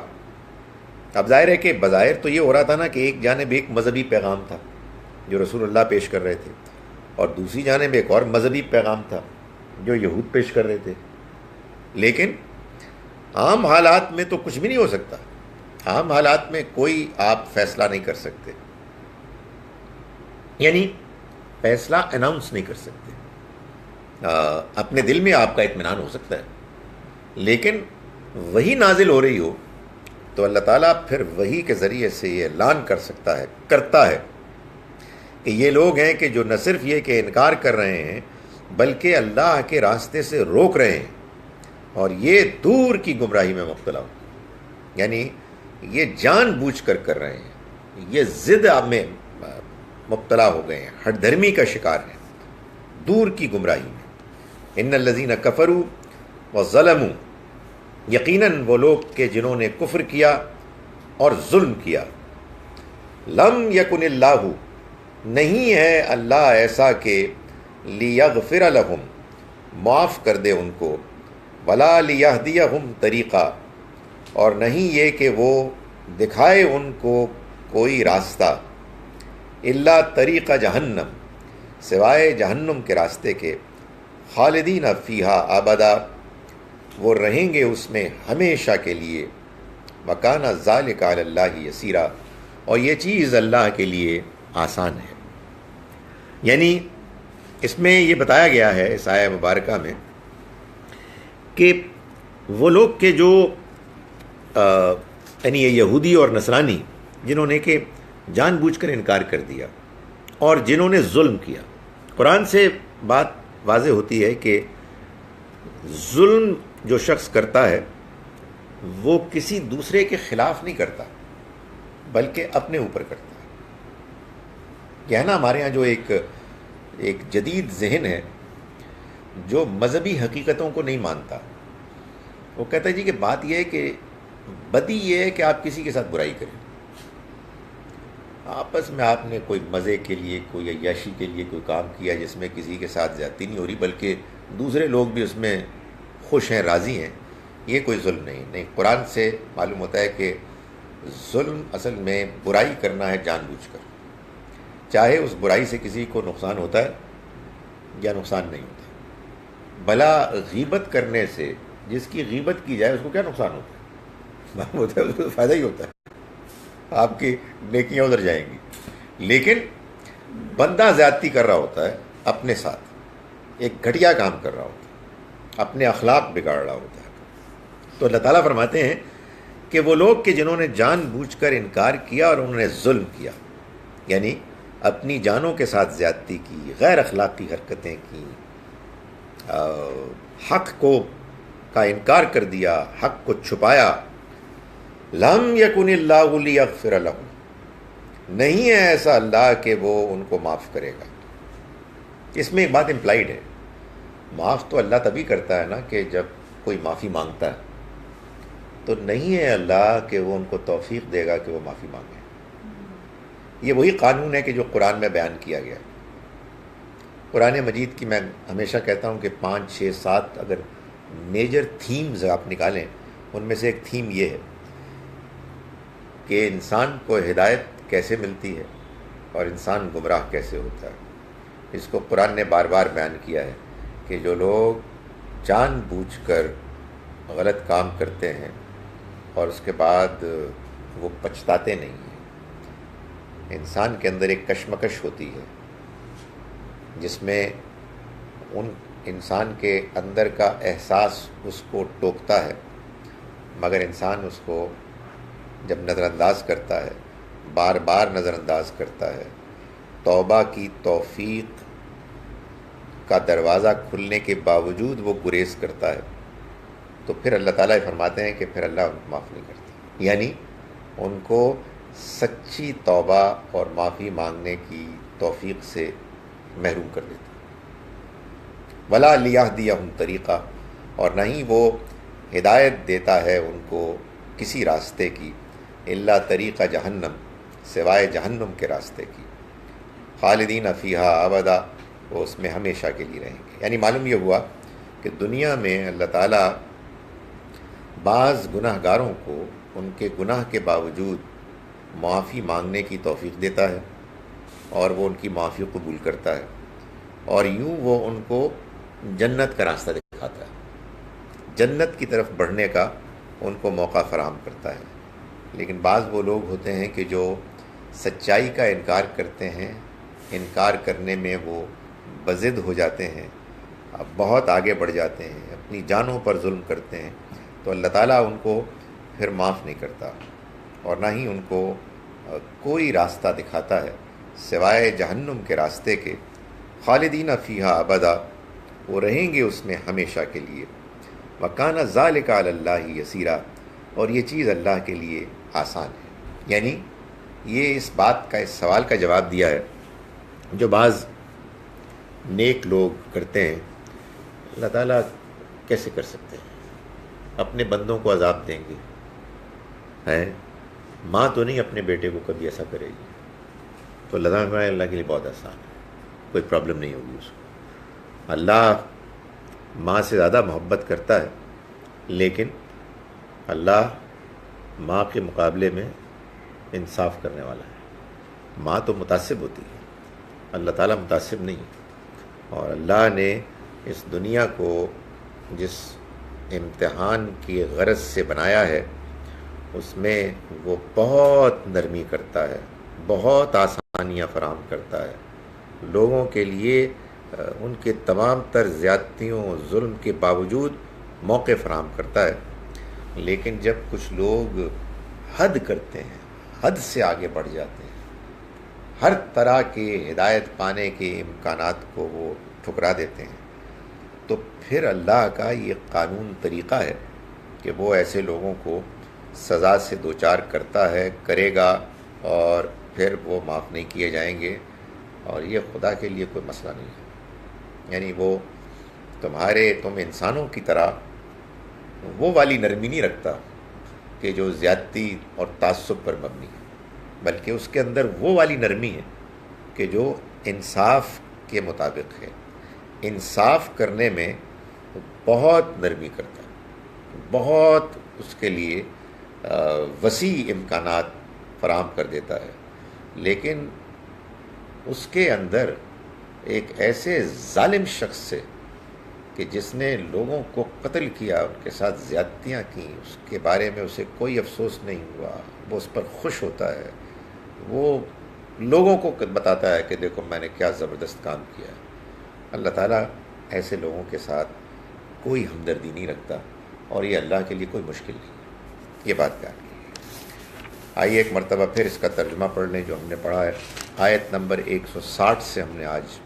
اب ظاہر ہے کہ بظاہر تو یہ ہو رہا تھا نا کہ ایک جانب ایک مذہبی پیغام تھا جو رسول اللہ پیش کر رہے تھے، اور دوسری جانب ایک اور مذہبی پیغام تھا جو یہود پیش کر رہے تھے، لیکن عام حالات میں تو کچھ بھی نہیں ہو سکتا۔ عام حالات میں کوئی آپ فیصلہ نہیں کر سکتے، یعنی فیصلہ اناؤنس نہیں کر سکتے۔ اپنے دل میں آپ کا اطمینان ہو سکتا ہے، لیکن وہی نازل ہو رہی ہو تو اللہ تعالیٰ پھر وہی کے ذریعے سے یہ اعلان کر سکتا ہے، کرتا ہے کہ یہ لوگ ہیں کہ جو نہ صرف یہ کہ انکار کر رہے ہیں بلکہ اللہ کے راستے سے روک رہے ہیں، اور یہ دور کی گمراہی میں مبتلا ہو، یعنی یہ جان بوجھ کر کر رہے ہیں، یہ ضد میں مبتلا ہو گئے ہیں، ہٹ دھرمی کا شکار ہیں، دور کی گمراہی میں۔ ان الذین کفروا وظلموا، یقیناً وہ لوگ کہ جنہوں نے کفر کیا اور ظلم کیا، لم یکن اللہ، نہیں ہے اللہ ایسا کہ لیغفر لہم، معاف کر دے ان کو، ولا لیہدیہم طریقہ، اور نہیں یہ کہ وہ دکھائے ان کو کوئی راستہ، الا طریقہ جہنم، سوائے جہنم کے راستے کے، خالدین فیہا ابدا، وہ رہیں گے اس میں ہمیشہ کے لیے، وکان ذالک علی اللہ یسیرا، اور یہ چیز اللہ کے لیے آسان ہے۔ یعنی اس میں یہ بتایا گیا ہے اس آیہ مبارکہ میں کہ وہ لوگ کہ جو یعنی یہ یہودی اور نصرانی جنہوں نے کہ جان بوجھ کر انکار کر دیا اور جنہوں نے ظلم کیا، قرآن سے بات واضح ہوتی ہے کہ ظلم جو شخص کرتا ہے وہ کسی دوسرے کے خلاف نہیں کرتا بلکہ اپنے اوپر کرتا ہے۔ یہ ہے نا ہمارے ہاں جو ایک جدید ذہن ہے جو مذہبی حقیقتوں کو نہیں مانتا، وہ کہتا ہے جی کہ بات یہ ہے کہ بدی یہ ہے کہ آپ کسی کے ساتھ برائی کریں، آپس میں آپ نے کوئی مزے کے لیے، کوئی عیاشی کے لیے کوئی کام کیا جس میں کسی کے ساتھ زیادتی نہیں ہو رہی بلکہ دوسرے لوگ بھی اس میں خوش ہیں، راضی ہیں، یہ کوئی ظلم نہیں۔ قرآن سے معلوم ہوتا ہے کہ ظلم اصل میں برائی کرنا ہے جان بوجھ کر، چاہے اس برائی سے کسی کو نقصان ہوتا ہے یا نقصان نہیں ہوتا۔ بھلا غیبت کرنے سے جس کی غیبت کی جائے اس کو کیا نقصان ہوتا ہے؟ معلوم ہوتا ہے اس کو فائدہ ہی ہوتا ہے، آپ کی نیکیاں ادھر جائیں گی۔ لیکن بندہ زیادتی کر رہا ہوتا ہے اپنے ساتھ، ایک گھٹیا کام کر رہا ہوتا ہے، اپنے اخلاق بگاڑ رہا ہوتا ہے، تو اللہ تعالیٰ فرماتے ہیں کہ وہ لوگ کہ جنہوں نے جان بوجھ کر انکار کیا اور انہوں نے ظلم کیا، یعنی اپنی جانوں کے ساتھ زیادتی کی، غیر اخلاقی حرکتیں کی، حق کا انکار کر دیا، حق کو چھپایا، لم یکن اللہ لیغفر لہم، نہیں ہے ایسا اللہ کہ وہ ان کو معاف کرے گا۔ اس میں ایک بات امپلائیڈ ہے، معاف تو اللہ تبھی کرتا ہے نا کہ جب کوئی معافی مانگتا ہے، تو نہیں ہے اللہ کہ وہ ان کو توفیق دے گا کہ وہ معافی مانگیں۔ یہ وہی قانون ہے کہ جو قرآن میں بیان کیا گیا ہے۔ قرآن مجید کی میں ہمیشہ کہتا ہوں کہ 5 6 7 اگر میجر تھیمز آپ نکالیں، ان میں سے ایک تھیم یہ ہے کہ انسان کو ہدایت کیسے ملتی ہے اور انسان گمراہ کیسے ہوتا ہے۔ اس کو قرآن نے بار بار بیان کیا ہے کہ جو لوگ جان بوجھ کر غلط کام کرتے ہیں اور اس کے بعد وہ پچھتاتے نہیں ہیں، انسان کے اندر ایک کشمکش ہوتی ہے جس میں ان انسان کے اندر کا احساس اس کو ٹوکتا ہے، مگر انسان اس کو جب نظر انداز کرتا ہے، بار بار نظر انداز کرتا ہے، توبہ کی توفیق کا دروازہ کھلنے کے باوجود وہ گریز کرتا ہے، تو پھر اللہ تعالیٰ فرماتے ہیں کہ پھر اللہ ان کو معاف نہیں کرتا، یعنی ان کو سچی توبہ اور معافی مانگنے کی توفیق سے محروم کر دیتا ہے۔ ولا لیہدیہم طریقہ، اور نہ ہی وہ ہدایت دیتا ہے ان کو کسی راستے کی، الا طریقہ جہنم، سوائے جہنم کے راستے کی، خالدین فیہا ابدا، وہ اس میں ہمیشہ کے لیے رہیں گے۔ یعنی معلوم یہ ہوا کہ دنیا میں اللہ تعالیٰ بعض گناہ گاروں کو ان کے گناہ کے باوجود معافی مانگنے کی توفیق دیتا ہے اور وہ ان کی معافی قبول کرتا ہے، اور یوں وہ ان کو جنت کا راستہ دکھاتا ہے، جنت کی طرف بڑھنے کا ان کو موقع فراہم کرتا ہے۔ لیکن بعض وہ لوگ ہوتے ہیں کہ جو سچائی کا انکار کرتے ہیں، انکار کرنے میں وہ بضد ہو جاتے ہیں، بہت آگے بڑھ جاتے ہیں، اپنی جانوں پر ظلم کرتے ہیں، تو اللہ تعالیٰ ان کو پھر معاف نہیں کرتا اور نہ ہی ان کو کوئی راستہ دکھاتا ہے سوائے جہنم کے راستے کے، خالدین فیہا ابدا، وہ رہیں گے اس میں ہمیشہ کے لیے، وکان ذالک علی اللہ یسیرا، اور یہ چیز اللہ کے لیے آسان ہے۔ یعنی یہ اس بات کا، اس سوال کا جواب دیا ہے جو بعض نیک لوگ کرتے ہیں، اللہ تعالیٰ کیسے کر سکتے ہیں، اپنے بندوں کو عذاب دیں گے، ہے ماں تو نہیں اپنے بیٹے کو کبھی ایسا کرے گی، تو اللہ کے لیے بہت آسان ہے، کوئی پرابلم نہیں ہوگی اس کو۔ اللہ ماں سے زیادہ محبت کرتا ہے، لیکن اللہ ماں کے مقابلے میں انصاف کرنے والا ہے۔ ماں تو متعصب ہوتی ہے، اللہ تعالیٰ متعصب نہیں، اور اللہ نے اس دنیا کو جس امتحان کی غرض سے بنایا ہے اس میں وہ بہت نرمی کرتا ہے، بہت آسانیاں فراہم کرتا ہے لوگوں کے لیے، ان کے تمام تر زیادتیوں ظلم کے باوجود موقع فراہم کرتا ہے۔ لیکن جب کچھ لوگ حد کرتے ہیں، حد سے آگے بڑھ جاتے ہیں، ہر طرح کے ہدایت پانے کے امکانات کو وہ ٹھکرا دیتے ہیں، تو پھر اللہ کا یہ قانون طریقہ ہے کہ وہ ایسے لوگوں کو سزا سے دوچار کرتا ہے، کرے گا، اور پھر وہ معاف نہیں کیے جائیں گے، اور یہ خدا کے لیے کوئی مسئلہ نہیں ہے۔ یعنی وہ تم انسانوں کی طرح وہ والی نرمی نہیں رکھتا کہ جو زیادتی اور تعصب پر مبنی ہے، بلکہ اس کے اندر وہ والی نرمی ہے کہ جو انصاف کے مطابق ہے، انصاف کرنے میں بہت نرمی کرتا ہے، بہت اس کے لیے وسیع امکانات فراہم کر دیتا ہے، لیکن اس کے اندر ایک ایسے ظالم شخص سے کہ جس نے لوگوں کو قتل کیا، ان کے ساتھ زیادتیاں کیں، اس کے بارے میں اسے کوئی افسوس نہیں ہوا، وہ اس پر خوش ہوتا ہے، وہ لوگوں کو بتاتا ہے کہ دیکھو میں نے کیا زبردست کام کیا ہے۔ اللہ تعالیٰ ایسے لوگوں کے ساتھ کوئی ہمدردی نہیں رکھتا، اور یہ اللہ کے لیے کوئی مشکل نہیں ہے۔ یہ بات بیان کی ہے۔ آئیے ایک مرتبہ پھر اس کا ترجمہ پڑھ لیں جو ہم نے پڑھا ہے۔ آیت نمبر 160 سے ہم نے آج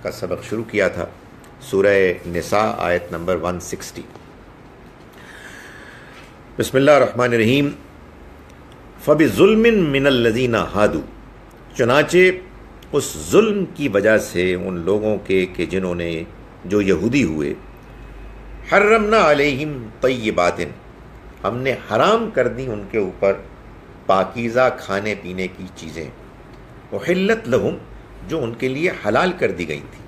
کا سبق شروع کیا تھا، سورہ نساء آیت نمبر 160۔ بسم اللہ الرحمن الرحیم۔ فَبِظُلْمٍ مِّنَ الَّذِينَ هَادُوا، چنانچہ اس ظلم کی وجہ سے ان لوگوں کے کہ جنہوں نے، جو یہودی ہوئے، حرمنا علیہم طیبات، ہم نے حرام کر دی ان کے اوپر پاکیزہ کھانے پینے کی چیزیں، احلت لہم، جو ان کے لیے حلال کر دی گئی تھی،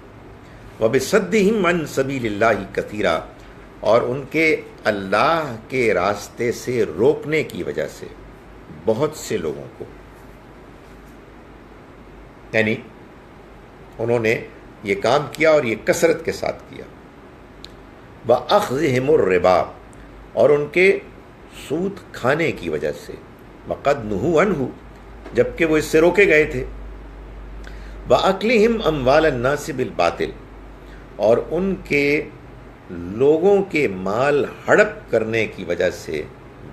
وبصدہم عن سبیل اللہ کثیرا، اور ان کے اللہ کے راستے سے روکنے کی وجہ سے بہت سے لوگوں کو، یعنی انہوں نے یہ کام کیا اور یہ کثرت کے ساتھ کیا۔ وَأَخْذِهِمُ الرِّبَا، اور ان کے سود کھانے کی وجہ سے، وَقَدْ نُهُوا عَنْهُ، جبکہ وہ اس سے روکے گئے تھے، وَأَكْلِهِمْ أَمْوَالَ النَّاسِ بِالْبَاطِلِ، اور ان کے لوگوں کے مال ہڑپ کرنے کی وجہ سے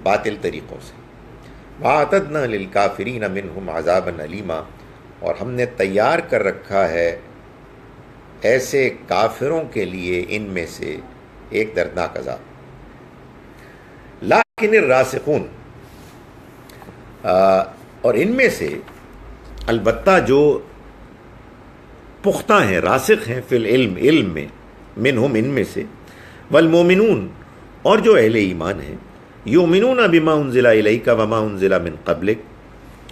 باطل طریقوں سے. وَأَعْتَدْنَا لِلْكَافِرِينَ مِنْهُمْ عَذَابًا أَلِيمًا، اور ہم نے تیار کر رکھا ہے ایسے کافروں کے لیے ان میں سے ایک دردناک عذاب. لیکن الراسخون، اور ان میں سے البتہ جو پختہ ہیں، راسخ ہیں فی العلم، علم میں، منہم ان میں سے، والمومنون، اور جو اہل ایمان ہیں، یؤمنون بما انزل الیک وما انزل من قبلک،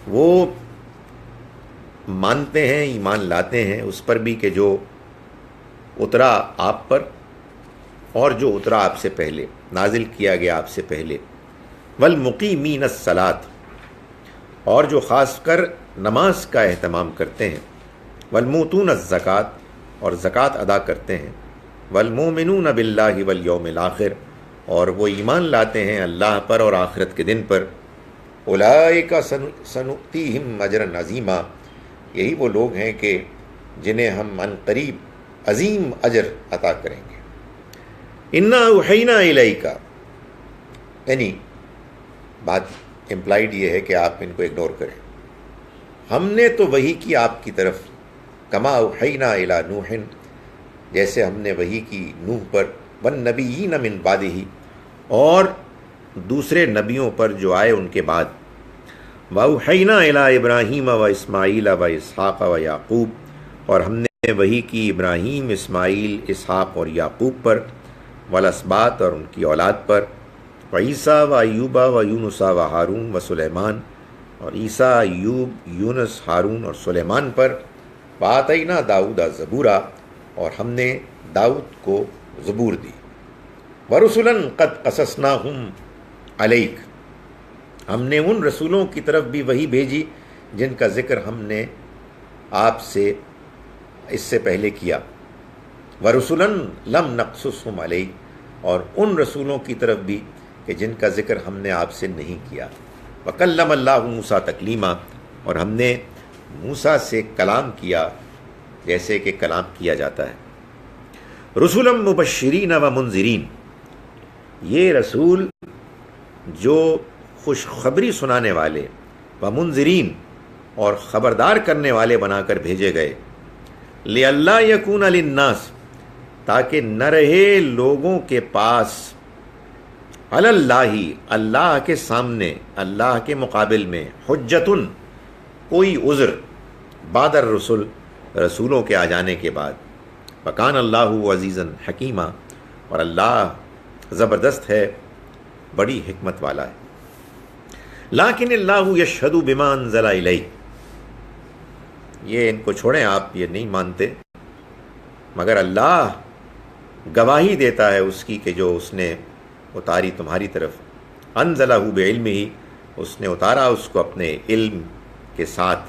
وہ مانتے ہیں، ایمان لاتے ہیں اس پر بھی کہ جو اترا آپ پر اور جو اترا آپ سے پہلے، نازل کیا گیا آپ سے پہلے، والمقیمین الصلاۃ، اور جو خاص کر نماز کا اہتمام کرتے ہیں، والموتون الزکوٰۃ، اور زکوٰۃ ادا کرتے ہیں، والمؤمنون باللہ والیوم الآخر، اور وہ ایمان لاتے ہیں اللہ پر اور آخرت کے دن پر. اولئک سنؤتیہم اجرا عظیما، یہی وہ لوگ ہیں کہ جنہیں ہم عن قریب عظیم اجر عطا کریں گے. انا اوحینا الیک، یعنی بات امپلائڈ یہ ہے کہ آپ ان کو اگنور کریں. ہم نے تو وحی کی آپ کی طرف، کما اوحینا الی نوح، جیسے ہم نے وحی کی نوح پر، والنبیین من بعدہ، اور دوسرے نبیوں پر جو آئے ان کے بعد، واوحینا الی ابراہیم و اسماعیل و اسحاق و یعقوب، اور ہم نے وحی کی ابراہیم، اسماعیل، اسحاق اور یعقوب پر، والاسباط، اور ان کی اولاد پر، وعیسیٰ و ایوب و یونس و ہارون و سلیمان، اور عیسیٰ، ایوب، یونس، ہارون اور سلیمان پر، وآتینا داؤد زبورا، اور ہم نے داؤد کو زبور دی. ورسلا قد قصصناہم علیک، ہم نے ان رسولوں کی طرف بھی وہی بھیجی جن کا ذکر ہم نے آپ سے اس سے پہلے کیا. ورسلا لم نقصصہم علیک، اور ان رسولوں کی طرف بھی کہ جن کا ذکر ہم نے آپ سے نہیں کیا. وکلم اللہ موسیٰ تکلیما، اور ہم نے موسیٰ سے کلام کیا جیسے کہ کلام کیا جاتا ہے. رسولا مبشرین و منذرین، یہ رسول جو خوشخبری سنانے والے، و منذرین، اور خبردار کرنے والے بنا کر بھیجے گئے. لئلا یکون للناس، تاکہ نہ رہے لوگوں کے پاس، علی اللہ، اللہ کے سامنے، اللہ کے مقابل میں، حجتن، کوئی عذر، بعد الرسل، رسولوں کے آ جانے کے بعد. وکان اللہ عزیزا حکیما، اور اللہ زبردست ہے، بڑی حکمت والا ہے. لیکن اللہ یشہد بما انزل الیک، یہ ان کو چھوڑیں، آپ یہ نہیں مانتے، مگر اللہ گواہی دیتا ہے اس کی کہ جو اس نے اتاری تمہاری طرف. انزلہ بعلمہ، اس نے اتارا اس کو اپنے علم کے ساتھ.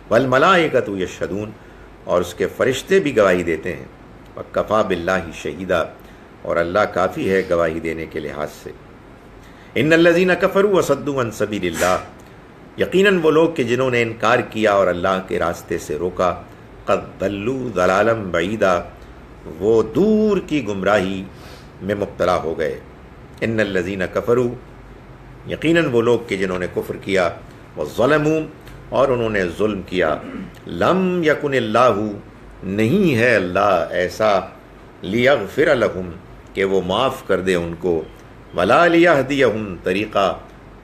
والملائکۃ یشہدون، اور اس کے فرشتے بھی گواہی دیتے ہیں. وکفیٰ باللہ شہیدا، اور اللہ کافی ہے گواہی دینے کے لحاظ سے. ان الذین کفروا وصدوا عن سبیل اللہ، یقیناً وہ لوگ کہ جنہوں نے انکار کیا اور اللہ کے راستے سے روکا، قد ضلوا ضلالا بعیدا، وہ دور کی گمراہی میں مبتلا ہو گئے. ان الذین کفروا، یقیناً وہ لوگ کہ جنہوں نے کفر کیا، وظلموا، اور انہوں نے ظلم کیا. لم یکن اللہ، نہیں ہے اللہ ایسا، لیغفر لہم، کہ وہ معاف کر دے ان کو، ولا لیہدیہم طریقہ،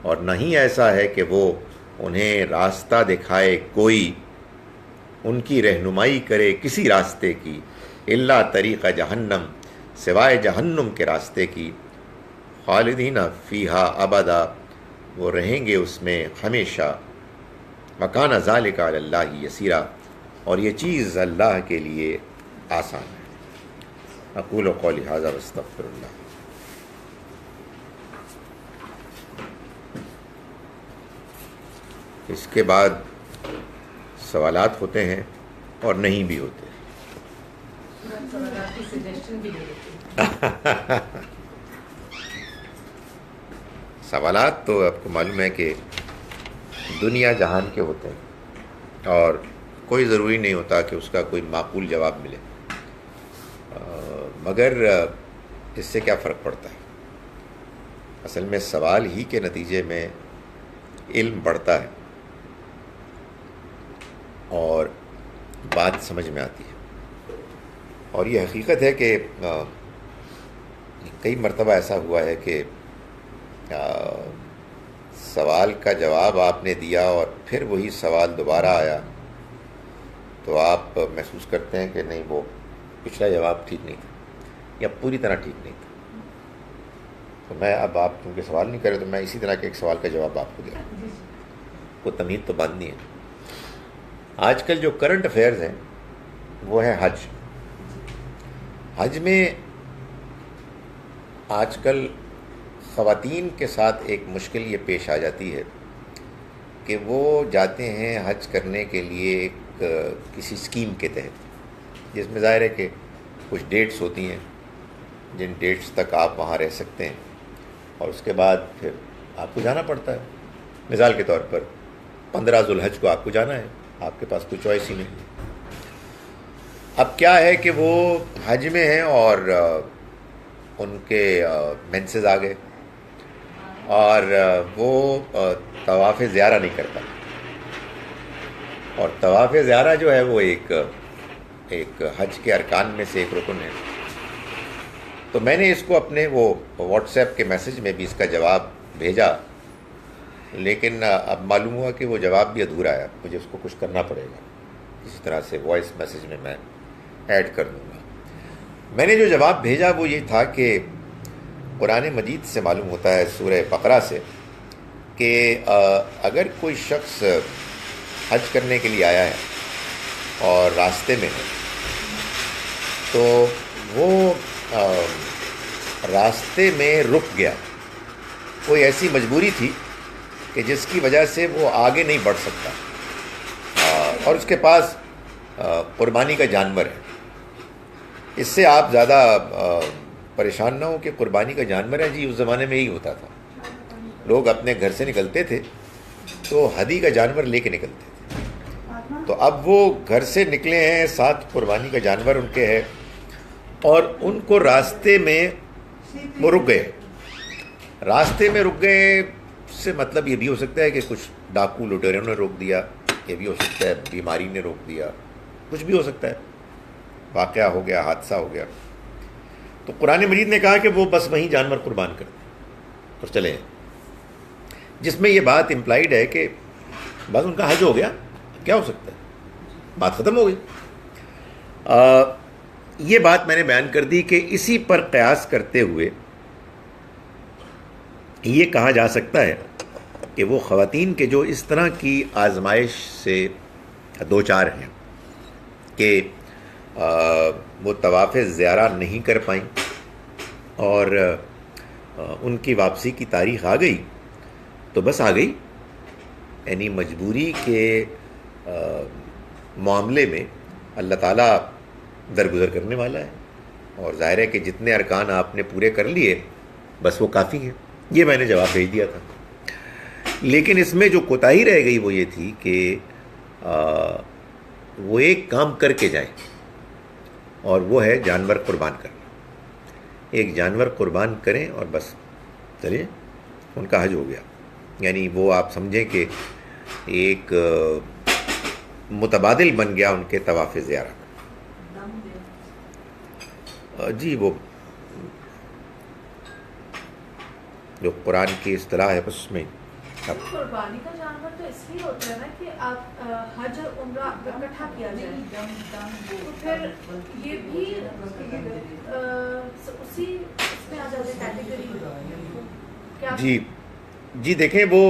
اور نہیں ایسا ہے کہ وہ انہیں راستہ دکھائے، کوئی ان کی رہنمائی کرے کسی راستے کی، الا طریقہ جہنم، سوائے جہنم کے راستے کی. خالدین فیہا ابدا، وہ رہیں گے اس میں ہمیشہ. وکان ذالک علی اللہ یسیرا، اور یہ چیز اللہ کے لیے آسان ہے. اقول قولی ھذا واستغفر اللہ. اس کے بعد سوالات ہوتے ہیں اور نہیں بھی ہوتے. سوالات تو آپ کو معلوم ہے کہ دنیا جہان کے ہوتے ہیں اور کوئی ضروری نہیں ہوتا کہ اس کا کوئی معقول جواب ملے. مگر اس سے کیا فرق پڑتا ہے؟ اصل میں سوال ہی کے نتیجے میں علم بڑھتا ہے اور بات سمجھ میں آتی ہے. اور یہ حقیقت ہے کہ کئی مرتبہ ایسا ہوا ہے کہ سوال کا جواب آپ نے دیا اور پھر وہی سوال دوبارہ آیا تو آپ محسوس کرتے ہیں کہ نہیں، وہ پچھلا جواب ٹھیک نہیں تھا یا پوری طرح ٹھیک نہیں تھا. تو میں اب آپ کیونکہ سوال نہیں کرے تو میں اسی طرح کے ایک سوال کا جواب آپ کو دیا. کوئی تمیز تو باندھنی ہے. آج کل جو کرنٹ افیئرز ہیں وہ ہیں حج. حج میں آج کل خواتین کے ساتھ ایک مشکل یہ پیش آ جاتی ہے کہ وہ جاتے ہیں حج کرنے کے لیے ایک کسی اسکیم کے تحت، جس میں ظاہر ہے کہ کچھ ڈیٹس ہوتی ہیں جن ڈیٹس تک آپ وہاں رہ سکتے ہیں اور اس کے بعد پھر آپ کو جانا پڑتا ہے. مثال کے طور پر 15 ذوالحج کو آپ کو جانا ہے، آپ کے پاس کوئی چوائس ہی نہیں ہے. اب کیا ہے کہ وہ حج میں ہیں اور ان کے مینسز آ گئے اور وہ طواف زیارہ نہیں کرتا. اور طواف زیارہ جو ہے وہ ایک حج کے ارکان میں سے ایک رکن ہے. تو میں نے اس کو اپنے وہ واٹس ایپ کے میسج میں بھی اس کا جواب بھیجا، لیکن اب معلوم ہوا کہ وہ جواب بھی ادھورا ہے. مجھے اس کو کچھ کرنا پڑے گا، اسی طرح سے وائس میسج میں ایڈ کر دوں گا. میں نے جو جواب بھیجا وہ یہ تھا کہ قرآن مجید سے معلوم ہوتا ہے، سورہ بقرہ سے، کہ اگر کوئی شخص حج کرنے کے لیے آیا ہے اور راستے میں ہے تو وہ راستے میں رک گیا، کوئی ایسی مجبوری تھی کہ جس کی وجہ سے وہ آگے نہیں بڑھ سکتا اور اس کے پاس قربانی کا جانور ہے. اس سے آپ زیادہ پریشان نہ ہو کہ قربانی کا جانور ہے. جی اس زمانے میں یہی ہوتا تھا، لوگ اپنے گھر سے نکلتے تھے تو ہدی کا جانور لے کے نکلتے تھے. تو اب وہ گھر سے نکلے ہیں، ساتھ قربانی کا جانور ان کے ہے اور ان کو راستے میں وہ رک گئے. راستے میں رک گئے سے مطلب یہ بھی ہو سکتا ہے کہ کچھ ڈاکو لٹیروں نے روک دیا، یہ بھی ہو سکتا ہے بیماری نے روک دیا، کچھ بھی ہو سکتا ہے، واقعہ ہو گیا، حادثہ ہو گیا. تو قرآن مجید نے کہا کہ وہ بس وہیں جانور قربان کر دیں اور چلے، جس میں یہ بات امپلائیڈ ہے کہ بس ان کا حج ہو گیا، کیا ہو سکتا ہے، بات ختم ہو گئی. یہ بات میں نے بیان کر دی کہ اسی پر قیاس کرتے ہوئے یہ کہا جا سکتا ہے کہ وہ خواتین کے جو اس طرح کی آزمائش سے دوچار ہیں کہ وہ طواف زیارہ نہیں کر پائیں اور ان کی واپسی کی تاریخ آ گئی تو بس آ گئی. یعنی مجبوری کے معاملے میں اللہ تعالیٰ درگزر کرنے والا ہے اور ظاہر ہے کہ جتنے ارکان آپ نے پورے کر لیے بس وہ کافی ہیں. یہ میں نے جواب بھیج دیا تھا. لیکن اس میں جو کوتاہی رہ گئی وہ یہ تھی کہ وہ ایک کام کر کے جائیں اور وہ ہے جانور قربان کرنا. ایک جانور قربان کریں اور بس چلیے ان کا حج ہو گیا. یعنی وہ آپ سمجھیں کہ ایک متبادل بن گیا ان کے طواف زیارہ. جی وہ جو قرآن کی اصطلاح ہے بس اس میں قربانی کا جانور تو اس لیے ہوتا ہے نا کہ آپ حج اور عمرہ اکٹھا کیا جائے، تو پھر یہ بھی اسی اس میں آ جاتے کیٹیگری. جی دیکھیں وہ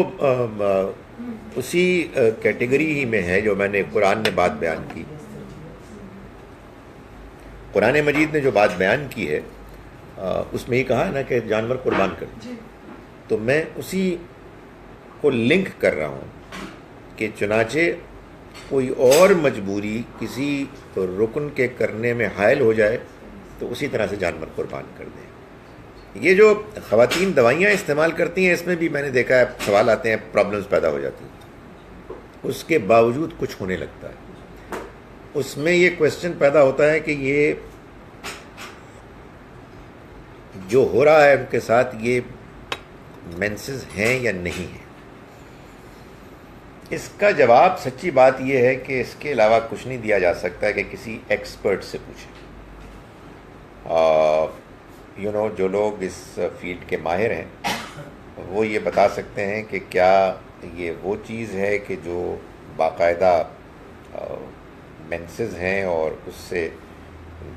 اسی کیٹیگری ہی میں ہے جو میں نے قرآن نے بات بیان کی. قرآن مجید نے جو بات بیان کی ہے اس میں ہی کہا ہے نا کہ جانور قربان کر. تو میں اسی کو لنک کر رہا ہوں کہ چنانچہ کوئی اور مجبوری کسی رکن کے کرنے میں حائل ہو جائے تو اسی طرح سے جانور قربان کر دیں. یہ جو خواتین دوائیاں استعمال کرتی ہیں اس میں بھی میں نے دیکھا ہے سوال آتے ہیں، پرابلمز پیدا ہو جاتی ہیں. اس کے باوجود کچھ ہونے لگتا ہے. اس میں یہ کویسچن پیدا ہوتا ہے کہ یہ جو ہو رہا ہے ان کے ساتھ یہ مینسز ہیں یا نہیں ہیں؟ اس کا جواب سچی بات یہ ہے کہ اس کے علاوہ کچھ نہیں دیا جا سکتا ہے کہ کسی ایکسپرٹ سے پوچھیں. جو لوگ اس فیلڈ کے ماہر ہیں وہ یہ بتا سکتے ہیں کہ کیا یہ وہ چیز ہے کہ جو باقاعدہ مینسز ہیں اور اس سے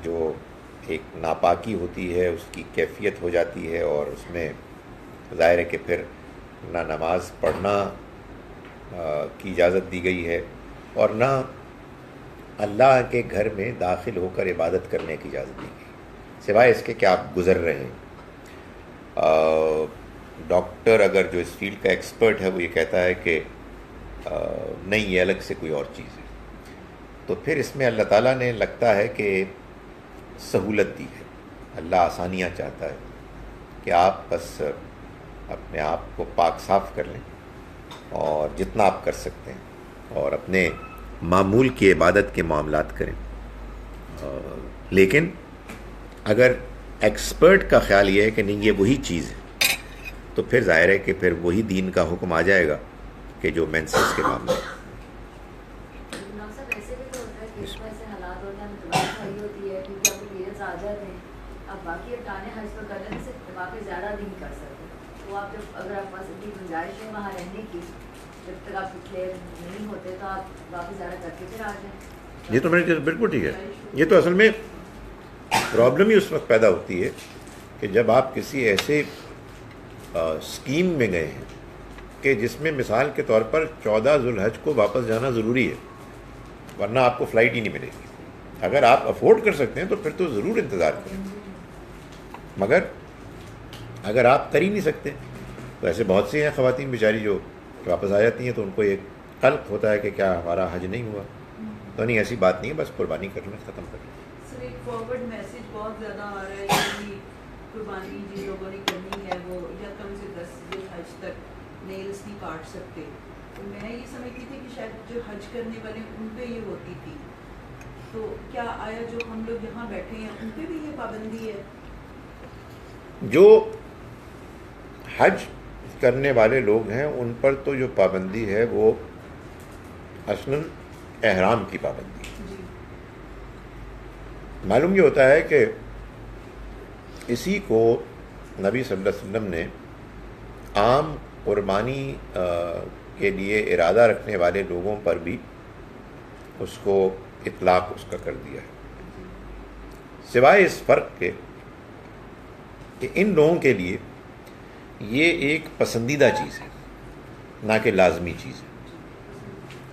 جو ایک ناپاکی ہوتی ہے اس کی کیفیت ہو جاتی ہے اور اس میں ظاہر ہے کہ پھر نہ نماز پڑھنا کی اجازت دی گئی ہے اور نہ اللہ کے گھر میں داخل ہو کر عبادت کرنے کی اجازت دی گئی، سوائے اس کے کہ آپ گزر رہے ہیں. ڈاکٹر اگر جو اس فیلڈ کا ایکسپرٹ ہے وہ یہ کہتا ہے کہ نہیں یہ الگ سے کوئی اور چیز ہے، تو پھر اس میں اللہ تعالیٰ نے لگتا ہے کہ سہولت دی ہے. اللہ آسانیاں چاہتا ہے کہ آپ بس اپنے آپ کو پاک صاف کر لیں اور جتنا آپ کر سکتے ہیں اور اپنے معمول کی عبادت کے معاملات کریں. لیکن اگر ایکسپرٹ کا خیال یہ ہے کہ نہیں یہ وہی چیز ہے تو پھر ظاہر ہے کہ پھر وہی دین کا حکم آ جائے گا کہ جو مینسز کے معاملے ہیں. ایسے بھی تو ہوتا ہے کہ ایسے حالات ہوتے ہیں دوائی ہوتی ہے کیونکہ آپ کو پیریڈس آ جاتے ہیں، اب باقی ارکان حج پر کر لینے سے واقعی زیادہ بھی نہیں کر سکتے. تو آپ جب اگر آپ پاس اتنی گنجائش ہے وہاں رہنے کی، جب تک آپ کلیئر نہیں ہوتے تو آپ واقعی زیادہ کر کے پھر آ جائیں. یہ تو میری بالکل ٹھیک ہے. یہ تو اصل میں پرابلم ہی اس وقت پیدا ہوتی ہے کہ جب آپ کسی ایسے اسکیم میں گئے ہیں کہ جس میں مثال کے طور پر 14 ذوالحج کو واپس جانا ضروری ہے، ورنہ آپ کو فلائٹ ہی نہیں ملے گی. اگر آپ افورڈ کر سکتے ہیں تو پھر تو ضرور انتظار کریں، مگر اگر آپ کر ہی نہیں سکتے تو ایسے بہت سی ہیں خواتین بیچاری جو واپس آ جاتی ہیں تو ان کو ایک قلق ہوتا ہے کہ کیا ہمارا حج نہیں ہوا. تو نہیں، ایسی بات نہیں ہے، بس قربانی کرنا ختم کر لیں. سر ایک فارورڈ میسج بہت زیادہ آ رہا ہے کہ قربانی جن لوگوں نے کرنی ہے وہ یا کم سے 10 ذوالحج تک نیلز نہیں کاٹ سکتے. تو میں یہ سمجھتی تھی کہ شاید جو حج کرنے والے ان پہ یہ ہوتی تھی، تو کیا آیا جو ہم لوگ یہاں بیٹھے ہیں ان پہ بھی یہ پابندی ہے؟ جو حج کرنے والے لوگ ہیں ان پر تو جو پابندی ہے وہ اصلاً احرام کی پابندی ہے. جی معلوم یہ ہوتا ہے کہ اسی کو نبی صلی اللہ علیہ وسلم نے عام قربانی کے لیے ارادہ رکھنے والے لوگوں پر بھی اس کو اطلاق اس کا کر دیا ہے، سوائے اس فرق کے کہ ان لوگوں کے لیے یہ ایک پسندیدہ چیز ہے نہ کہ لازمی چیز ہے.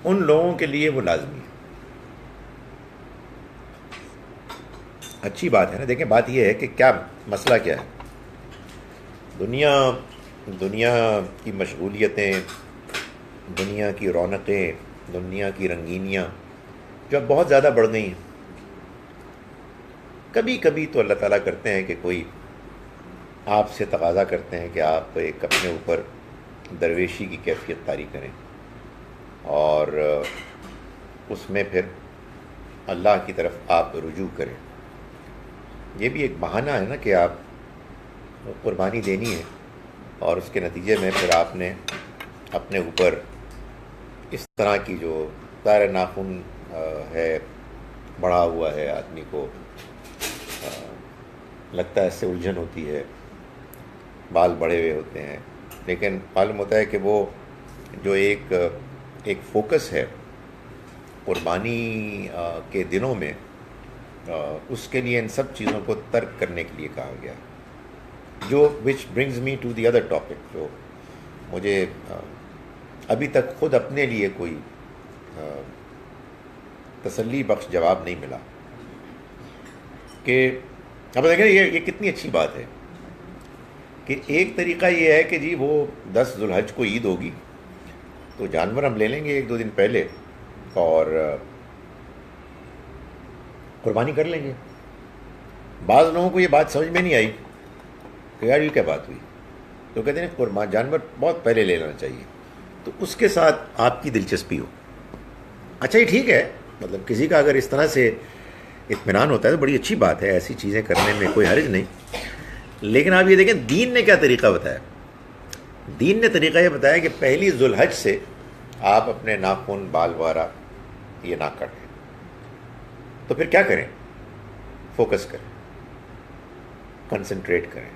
ان لوگوں کے لیے وہ لازمی ہے. اچھی بات ہے نا. دیکھیں بات یہ ہے کہ کیا مسئلہ کیا ہے. دنیا کی مشغولیتیں، دنیا کی رونقیں، دنیا کی رنگینیاں جو اب بہت زیادہ بڑھ گئی ہیں. کبھی کبھی تو اللہ تعالیٰ کرتے ہیں کہ کوئی آپ سے تقاضا کرتے ہیں کہ آپ ایک اپنے اوپر درویشی کی کیفیت طاری کریں اور اس میں پھر اللہ کی طرف آپ رجوع کریں. یہ بھی ایک بہانہ ہے نا کہ آپ قربانی دینی ہے اور اس کے نتیجے میں پھر آپ نے اپنے اوپر اس طرح کی جو دائرہ ناخن ہے بڑھا ہوا ہے، آدمی کو لگتا ہے اس سے الجھن ہوتی ہے، بال بڑھے ہوئے ہوتے ہیں، لیکن معلوم ہوتا ہے کہ وہ جو ایک فوکس ہے قربانی کے دنوں میں، اس کے لیے ان سب چیزوں کو ترک کرنے کے لیے کہا گیا. جو which brings me to the other topic, جو مجھے ابھی تک خود اپنے لیے کوئی تسلی بخش جواب نہیں ملا کہ اب دیکھیں یہ کتنی اچھی بات ہے کہ ایک طریقہ یہ ہے کہ جی وہ 10 ذوالحج کو عید ہوگی تو جانور ہم لے لیں گے 1-2 دن پہلے اور قربانی کر لیں گے. بعض لوگوں کو یہ بات سمجھ میں نہیں آئی کہ یار یہ کیا بات ہوئی، تو کہتے ہیں جانور بہت پہلے لے لینا چاہیے. تو اس کے ساتھ آپ کی دلچسپی ہو، اچھا یہ ٹھیک ہے، مطلب کسی کا اگر اس طرح سے اطمینان ہوتا ہے تو بڑی اچھی بات ہے، ایسی چیزیں کرنے میں کوئی حرج نہیں. لیکن آپ یہ دیکھیں دین نے کیا طریقہ بتایا. دین نے طریقہ یہ بتایا کہ پہلی ذوالحج سے آپ اپنے ناخن بال وغیرہ یہ نہ کاٹیں. تو پھر کیا کریں؟ فوکس کریں، کنسنٹریٹ کریں.